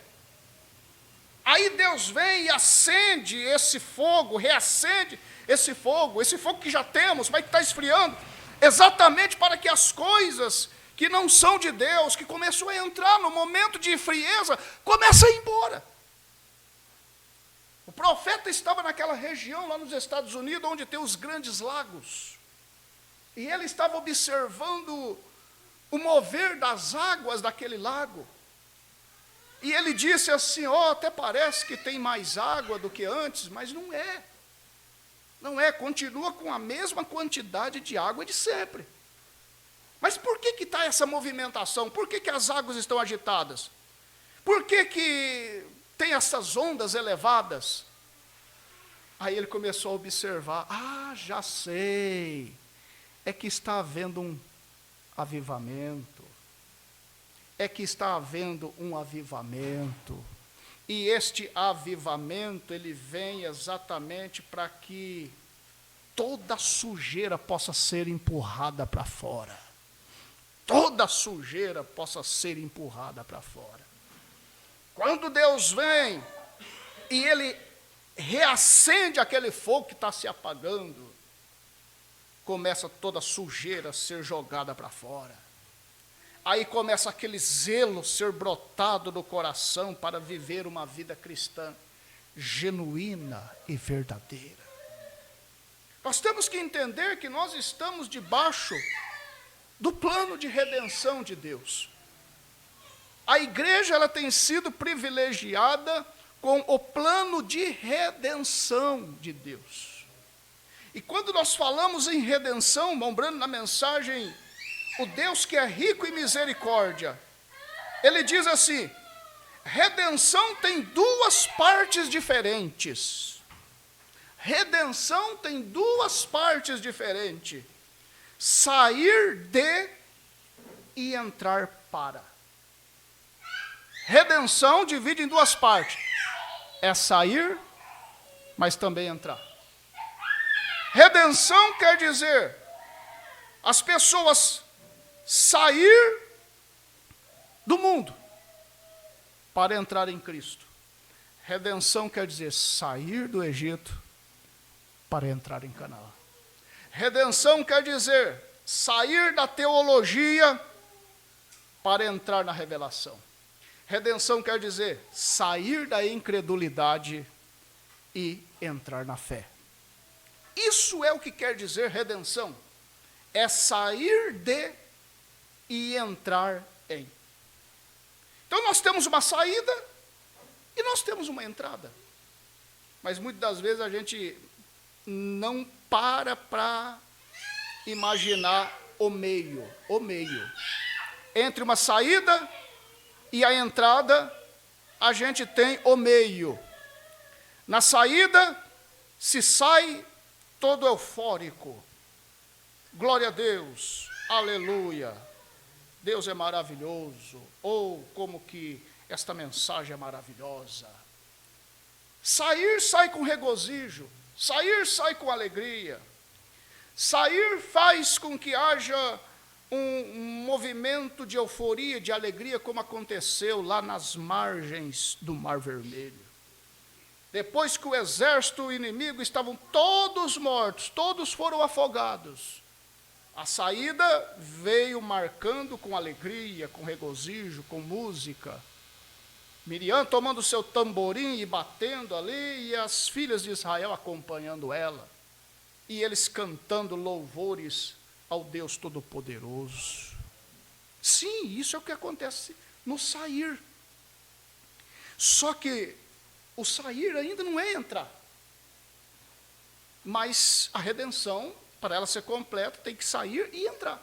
aí Deus vem e acende esse fogo, reacende esse fogo que já temos, mas que está esfriando, exatamente para que as coisas que não são de Deus, que começam a entrar no momento de frieza, comecem a ir embora. O profeta estava naquela região lá nos Estados Unidos, onde tem os grandes lagos. E ele estava observando o mover das águas daquele lago. E ele disse assim, até parece que tem mais água do que antes, mas não é. Não é, continua com a mesma quantidade de água de sempre. Mas por que está essa movimentação? Por que as águas estão agitadas? Por que tem essas ondas elevadas? Aí ele começou a observar, já sei, é que está havendo um avivamento, e este avivamento, ele vem exatamente para que toda sujeira possa ser empurrada para fora, Quando Deus vem, e Ele reacende aquele fogo que está se apagando, começa toda a sujeira a ser jogada para fora. Aí começa aquele zelo ser brotado no coração para viver uma vida cristã genuína e verdadeira. Nós temos que entender que nós estamos debaixo do plano de redenção de Deus. A igreja, ela tem sido privilegiada com o plano de redenção de Deus. E quando nós falamos em redenção, lembrando na mensagem, o Deus que é rico em misericórdia, ele diz assim, redenção tem duas partes diferentes. Redenção tem duas partes diferentes. Sair de e entrar para. Redenção divide em duas partes. É sair, mas também entrar. Redenção quer dizer as pessoas sair do mundo para entrar em Cristo. Redenção quer dizer sair do Egito para entrar em Canaã. Redenção quer dizer sair da teologia para entrar na revelação. Redenção quer dizer sair da incredulidade e entrar na fé. Isso é o que quer dizer redenção. É sair de e entrar em. Então nós temos uma saída e nós temos uma entrada. Mas muitas das vezes a gente não para imaginar o meio. Entre uma saída e a entrada, a gente tem o meio. Na saída, se sai todo eufórico. Glória a Deus, aleluia. Deus é maravilhoso. Como que esta mensagem é maravilhosa. Sair, sai com regozijo. Sair, sai com alegria. Sair faz com que haja um movimento de euforia, de alegria, como aconteceu lá nas margens do Mar Vermelho. Depois que o exército inimigo estavam todos mortos, todos foram afogados, a saída veio marcando com alegria, com regozijo, com música. Miriam tomando seu tamborim e batendo ali, e as filhas de Israel acompanhando ela. E eles cantando louvores ao Deus Todo-Poderoso. Sim, isso é o que acontece no sair. Só que o sair ainda não é entrar. Mas a redenção, para ela ser completa, tem que sair e entrar.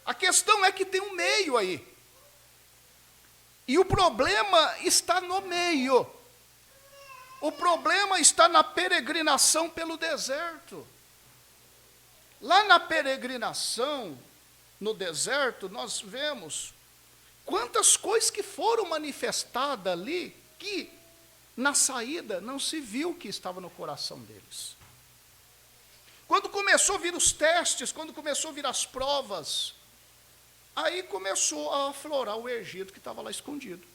A questão é que tem um meio aí. E o problema está no meio. O problema está na peregrinação pelo deserto. Lá na peregrinação, no deserto, nós vemos quantas coisas que foram manifestadas ali, que na saída não se viu que estava no coração deles. Quando começou a vir os testes, quando começou a vir as provas, aí começou a aflorar o Egito que estava lá escondido.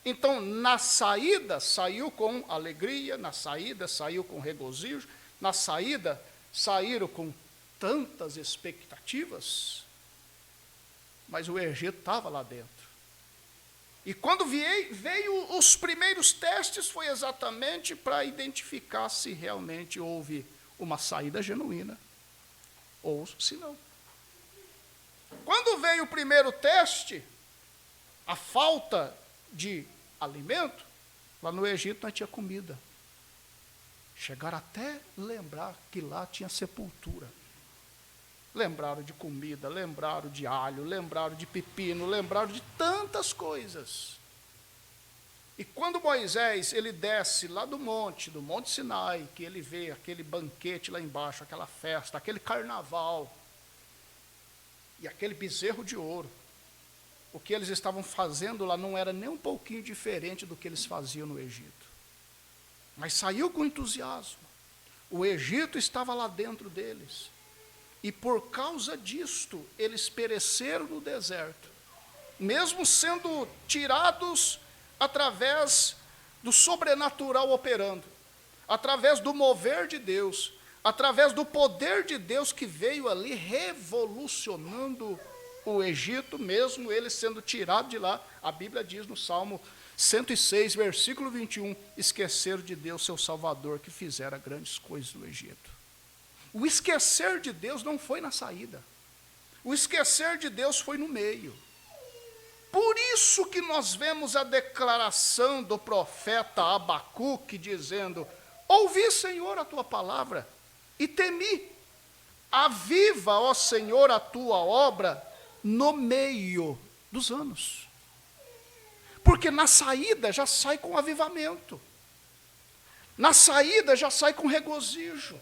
Então, na saída, saiu com alegria, na saída, saiu com regozijo, na saída, saíram com tantas expectativas, mas o Egito estava lá dentro. E quando veio os primeiros testes, foi exatamente para identificar se realmente houve uma saída genuína, ou se não. Quando veio o primeiro teste, a falta de alimento, lá no Egito não tinha comida. Chegaram até lembrar que lá tinha sepultura. Lembraram de comida, lembraram de alho, lembraram de pepino, lembraram de tantas coisas. E quando Moisés, ele desce lá do Monte Sinai, que ele vê aquele banquete lá embaixo, aquela festa, aquele carnaval, e aquele bezerro de ouro, o que eles estavam fazendo lá não era nem um pouquinho diferente do que eles faziam no Egito. Mas saiu com entusiasmo. O Egito estava lá dentro deles. E por causa disto, eles pereceram no deserto, mesmo sendo tirados através do sobrenatural operando, através do mover de Deus, através do poder de Deus que veio ali revolucionando o Egito, mesmo eles sendo tirados de lá. A Bíblia diz no Salmo 106, versículo 21, esqueceram de Deus, seu Salvador, que fizera grandes coisas no Egito. O esquecer de Deus não foi na saída. O esquecer de Deus foi no meio. Por isso que nós vemos a declaração do profeta Abacuque dizendo: ouvi, Senhor, a tua palavra e temi. Aviva, ó Senhor, a tua obra no meio dos anos. Porque na saída já sai com avivamento. Na saída já sai com regozijo.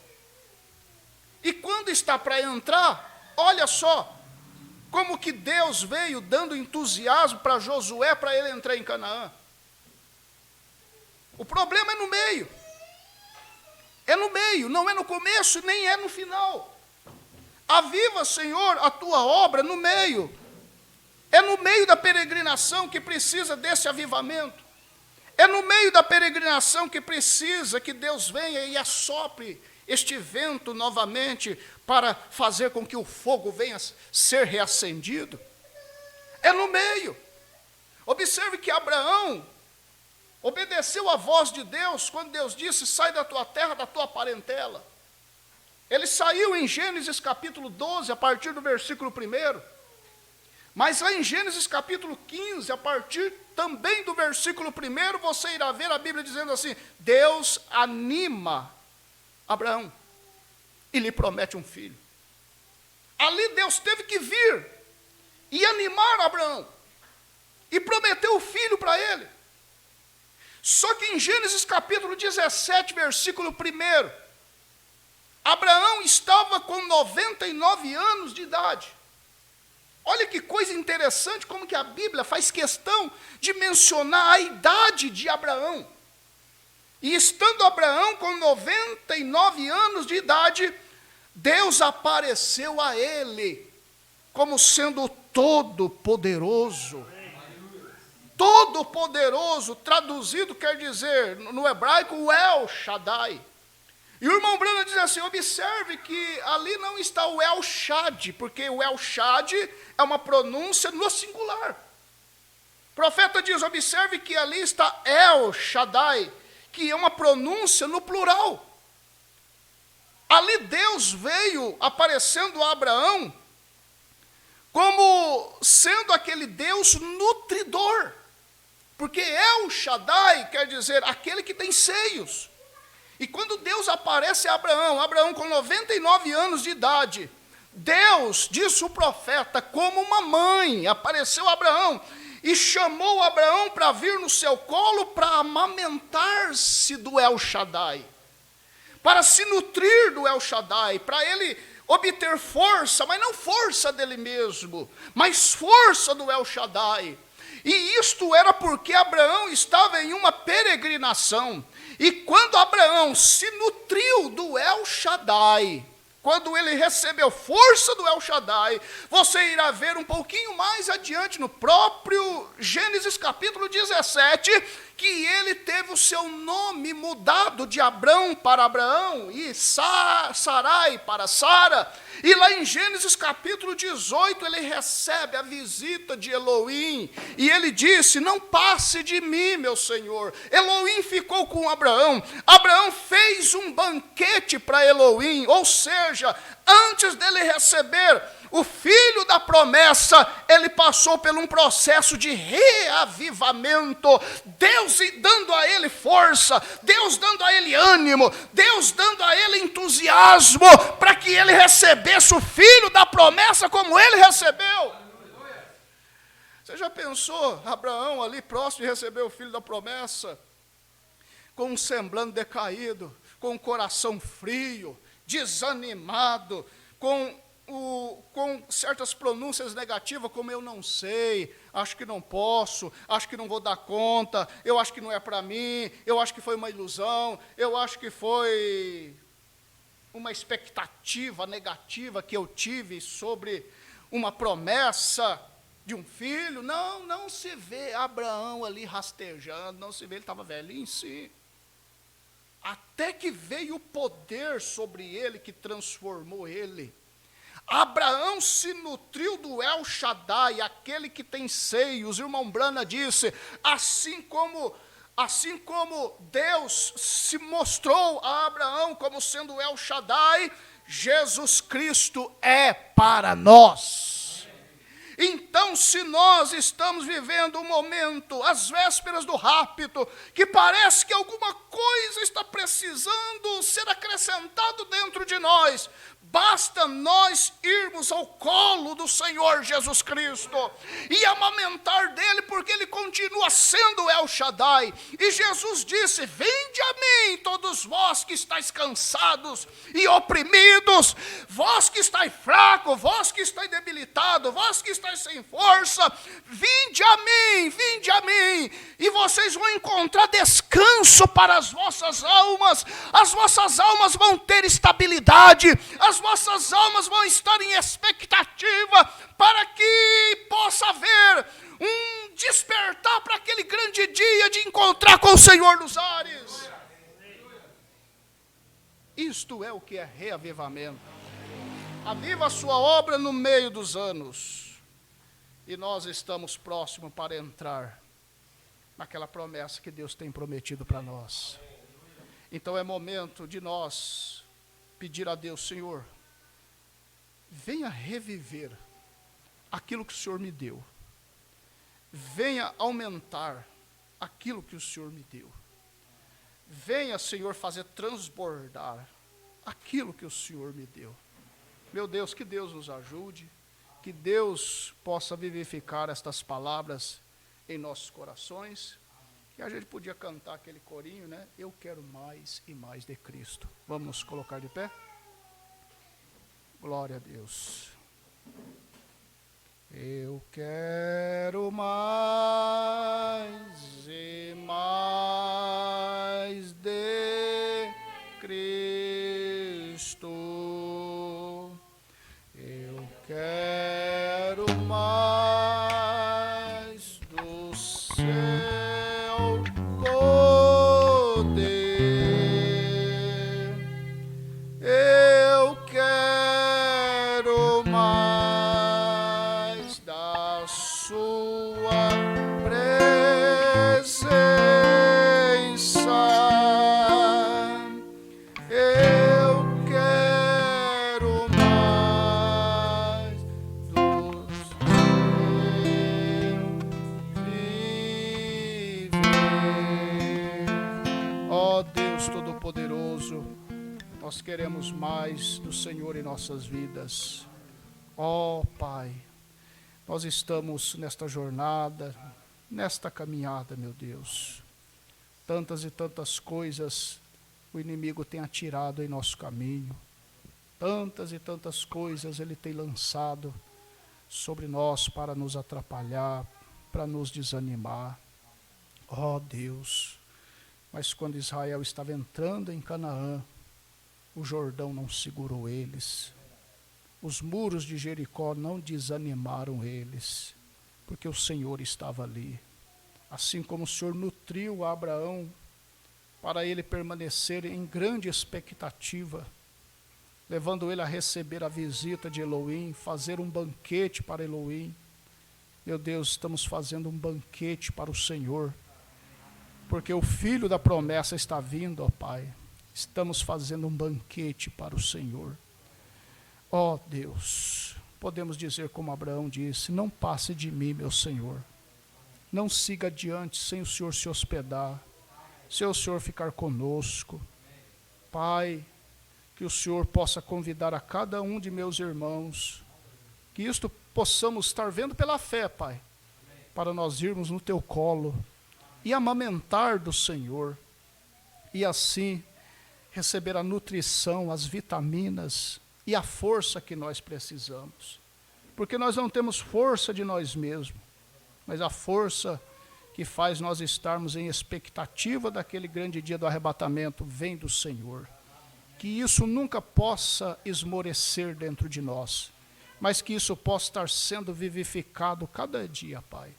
E quando está para entrar, olha só, como que Deus veio dando entusiasmo para Josué, para ele entrar em Canaã. O problema é no meio. É no meio, não é no começo, nem é no final. Aviva, Senhor, a tua obra no meio. É no meio da peregrinação que precisa desse avivamento. É no meio da peregrinação que precisa que Deus venha e assopre este vento novamente para fazer com que o fogo venha ser reacendido. É no meio. Observe que Abraão obedeceu à voz de Deus quando Deus disse: sai da tua terra, da tua parentela. Ele saiu em Gênesis capítulo 12, a partir do versículo 1. Mas lá em Gênesis capítulo 15, a partir também do versículo 1, você irá ver a Bíblia dizendo assim: Deus anima Abraão e lhe promete um filho. Ali Deus teve que vir e animar Abraão e prometeu o filho para ele. Só que em Gênesis capítulo 17, versículo 1, Abraão estava com 99 anos de idade. Olha que coisa interessante, como que a Bíblia faz questão de mencionar a idade de Abraão. E estando Abraão com 99 anos de idade, Deus apareceu a ele como sendo todo-poderoso. Todo-poderoso, traduzido quer dizer, no hebraico, o El Shaddai. E o irmão Branham diz assim, observe que ali não está o El Shadd, porque o El Shadd é uma pronúncia no singular. O profeta diz, observe que ali está El Shaddai, que é uma pronúncia no plural. Ali Deus veio aparecendo a Abraão como sendo aquele Deus nutridor. Porque El Shaddai quer dizer aquele que tem seios. E quando Deus aparece a Abraão, Abraão com 99 anos de idade, Deus, disse o profeta, como uma mãe, apareceu a Abraão e chamou Abraão para vir no seu colo para amamentar-se do El Shaddai, para se nutrir do El Shaddai, para ele obter força, mas não força dele mesmo, mas força do El Shaddai. E isto era porque Abraão estava em uma peregrinação. E quando Abraão se nutriu do El Shaddai, quando ele recebeu força do El Shaddai, você irá ver um pouquinho mais adiante, no próprio Gênesis capítulo 17, que ele teve o seu nome mudado de Abrão para Abraão, e Sarai para Sara. E lá em Gênesis capítulo 18, ele recebe a visita de Elohim, e ele disse, não passe de mim, meu Senhor. Elohim ficou com Abraão, Abraão fez um banquete para Elohim, ou seja, antes dele receber o filho da promessa, ele passou por um processo de reavivamento, Deus dando a ele força, Deus dando a ele ânimo, Deus dando a ele entusiasmo, para que ele recebesse o filho da promessa como ele recebeu. Você já pensou, Abraão ali próximo de receber o filho da promessa, com um semblante decaído, com um coração frio, desanimado, com certas pronúncias negativas, como eu não sei, acho que não posso, acho que não vou dar conta, eu acho que não é para mim, eu acho que foi uma ilusão, eu acho que foi uma expectativa negativa que eu tive sobre uma promessa de um filho. Não se vê Abraão ali rastejando, não se vê, ele estava velhinho, sim. Até que veio o poder sobre ele que transformou ele. Abraão se nutriu do El Shaddai, aquele que tem seios. O irmão Branham disse, assim como Deus se mostrou a Abraão como sendo El Shaddai, Jesus Cristo é para nós. Então, se nós estamos vivendo um momento, às vésperas do rapto, que parece que alguma coisa está precisando ser acrescentado dentro de nós, basta nós irmos ao colo do Senhor Jesus Cristo e amamentar dele, porque ele continua sendo El Shaddai. E Jesus disse, vinde a mim todos vós que estáis cansados e oprimidos, vós que estáis fracos, vós que estáis debilitados, vós que estáis sem força, vinde a mim, e vocês vão encontrar descanso para as vossas almas vão ter estabilidade, as vossas almas vão estar em expectativa, para que possa haver um despertar para aquele grande dia de encontrar com o Senhor nos ares. Isto é o que é reavivamento. Aviva a sua obra no meio dos anos. E nós estamos próximos para entrar naquela promessa que Deus tem prometido para nós. Então é momento de nós pedir a Deus, Senhor, venha reviver aquilo que o Senhor me deu. Venha aumentar aquilo que o Senhor me deu. Venha, Senhor, fazer transbordar aquilo que o Senhor me deu. Meu Deus, que Deus nos ajude, que Deus possa vivificar estas palavras em nossos corações. E a gente podia cantar aquele corinho, né? Eu quero mais e mais de Cristo. Vamos nos colocar de pé? Glória a Deus. Eu quero mais e mais de Cristo. sua presença. Eu quero mais do seu viver. Ó Deus Todo-Poderoso, nós queremos mais do Senhor em nossas vidas. Ó Pai, nós estamos nesta jornada, nesta caminhada, meu Deus. Tantas e tantas coisas o inimigo tem atirado em nosso caminho. Tantas e tantas coisas ele tem lançado sobre nós para nos atrapalhar, para nos desanimar. Ó Deus, mas quando Israel estava entrando em Canaã, o Jordão não segurou eles. Os muros de Jericó não desanimaram eles, porque o Senhor estava ali. Assim como o Senhor nutriu Abraão para ele permanecer em grande expectativa, levando ele a receber a visita de Elohim, fazer um banquete para Elohim. Meu Deus, estamos fazendo um banquete para o Senhor, porque o Filho da promessa está vindo, ó Pai. Estamos fazendo um banquete para o Senhor. Ó Deus, podemos dizer como Abraão disse: não passe de mim, meu Senhor. Não siga adiante sem o Senhor se hospedar, sem o Senhor ficar conosco. Pai, que o Senhor possa convidar a cada um de meus irmãos, que isto possamos estar vendo pela fé, Pai, para nós irmos no Teu colo e amamentar do Senhor, e assim receber a nutrição, as vitaminas e a força que nós precisamos. Porque nós não temos força de nós mesmos, mas a força que faz nós estarmos em expectativa daquele grande dia do arrebatamento vem do Senhor. Que isso nunca possa esmorecer dentro de nós, mas que isso possa estar sendo vivificado cada dia, Pai.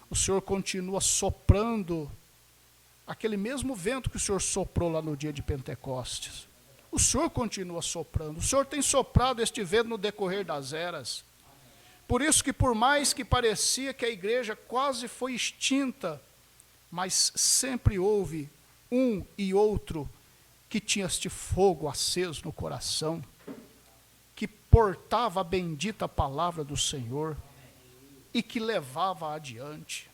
O Senhor continua soprando aquele mesmo vento que o Senhor soprou lá no dia de Pentecostes. O Senhor continua soprando. O Senhor tem soprado este vento no decorrer das eras. Por isso que por mais que parecia que a igreja quase foi extinta, mas sempre houve um e outro que tinha este fogo aceso no coração, que portava a bendita palavra do Senhor e que levava adiante.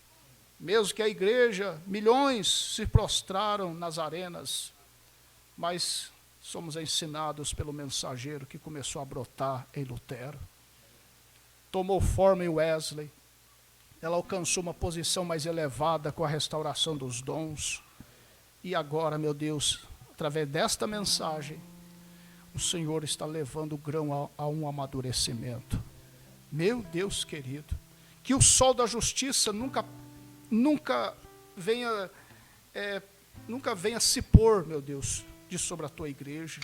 Mesmo que a igreja, milhões se prostraram nas arenas, mas somos ensinados pelo mensageiro que começou a brotar em Lutero. Tomou forma em Wesley, ela alcançou uma posição mais elevada com a restauração dos dons. E agora, meu Deus, através desta mensagem, o Senhor está levando o grão a um amadurecimento. Meu Deus querido, que o sol da justiça nunca venha se pôr, meu Deus, de sobre a tua igreja,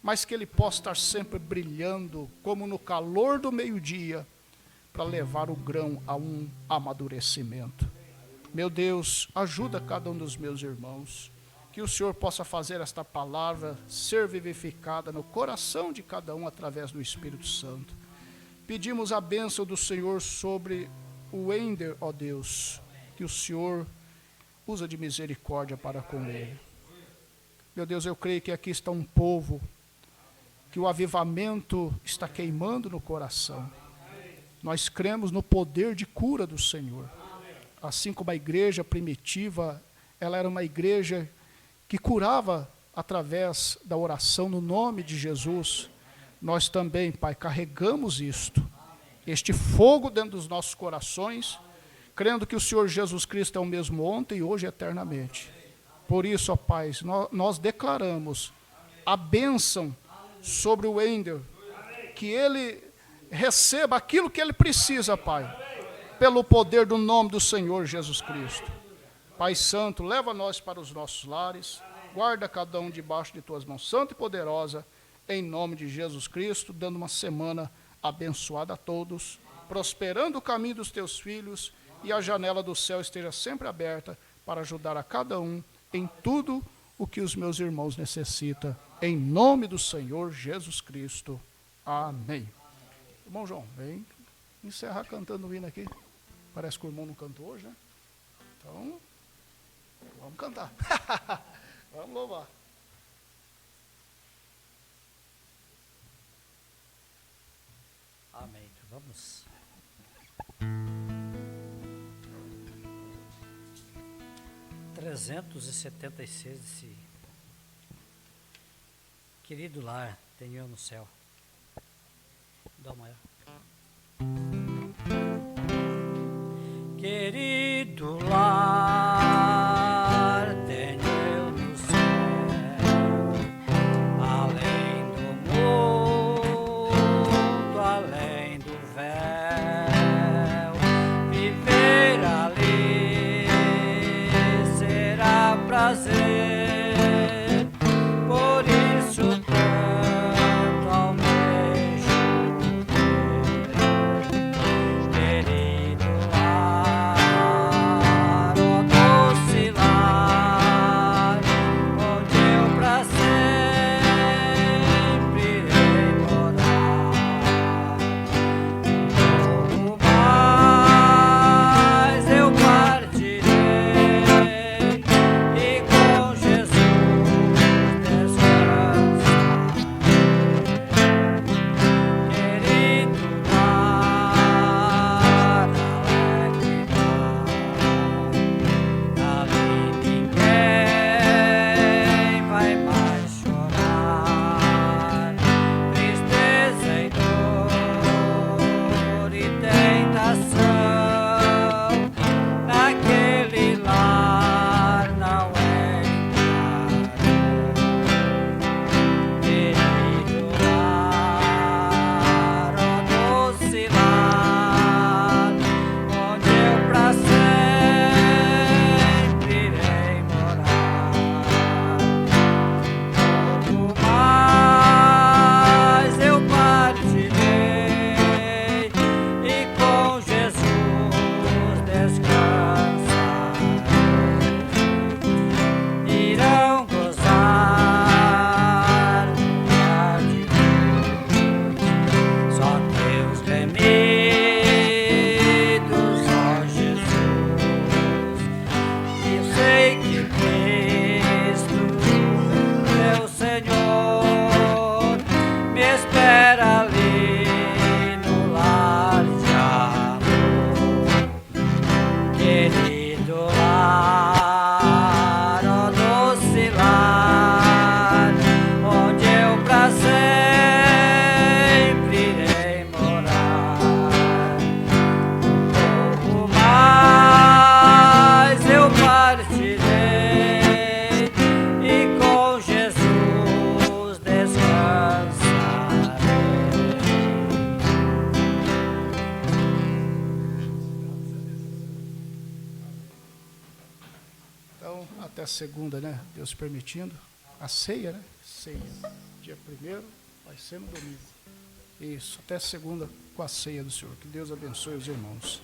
mas que ele possa estar sempre brilhando, como no calor do meio-dia, para levar o grão a um amadurecimento. Meu Deus, ajuda cada um dos meus irmãos, que o Senhor possa fazer esta palavra ser vivificada no coração de cada um através do Espírito Santo. Pedimos a bênção do Senhor sobre o Wender, ó Deus, que o Senhor usa de misericórdia para com ele. Meu Deus, eu creio que aqui está um povo que o avivamento está queimando no coração. Nós cremos no poder de cura do Senhor. Assim como a igreja primitiva, ela era uma igreja que curava através da oração no nome de Jesus. Nós também, Pai, carregamos isto, este fogo dentro dos nossos corações, crendo que o Senhor Jesus Cristo é o mesmo ontem e hoje eternamente. Por isso, ó Pai, nós declaramos a bênção sobre o Wender, que ele receba aquilo que ele precisa, Pai, pelo poder do nome do Senhor Jesus Cristo. Pai Santo, leva nós para os nossos lares, guarda cada um debaixo de tuas mãos santa e poderosa, em nome de Jesus Cristo, dando uma semana abençoada a todos, prosperando o caminho dos teus filhos, e a janela do céu esteja sempre aberta para ajudar a cada um em tudo o que os meus irmãos necessitam, em nome do Senhor Jesus Cristo. Amém. Irmão João, vem encerrar cantando o hino aqui. Parece que o irmão não cantou hoje, né? Então, vamos cantar. Vamos louvar. Amém. Vamos. ...376 esse... Querido lar, tenho eu no céu. Dá maior. Querido lar, tenho eu no céu, além do mundo, além do véu, viver ali será prazer, por isso tanto almejo ter. Querido lar, ó doce lar, onde eu pra sempre irei morar. Logo mais eu partirei e com Jesus descansarei. Querido lar, alegre lar, ali ninguém vai mais chorar, tristeza e dor e tentação, naquele lar não entrarão. Querido lar, ó doce lar, onde eu pra sempre irei morar. Logo mais eu partirei e com Jesus descansarei. Irão gozar do lar de Deus, só teus remidos, ó Jesus. Eu sei que Cristo, meu Senhor, me espera ali no lar de amor. Querido lar, ó doce lar, onde eu pra sempre irei morar. Pouco mais eu partirei e com Jesus descansarei. Então, até segunda, né? Deus permitindo. A ceia, né? Ceia. Dia 1º vai ser no domingo. Isso, até segunda com a ceia do Senhor. Que Deus abençoe os irmãos.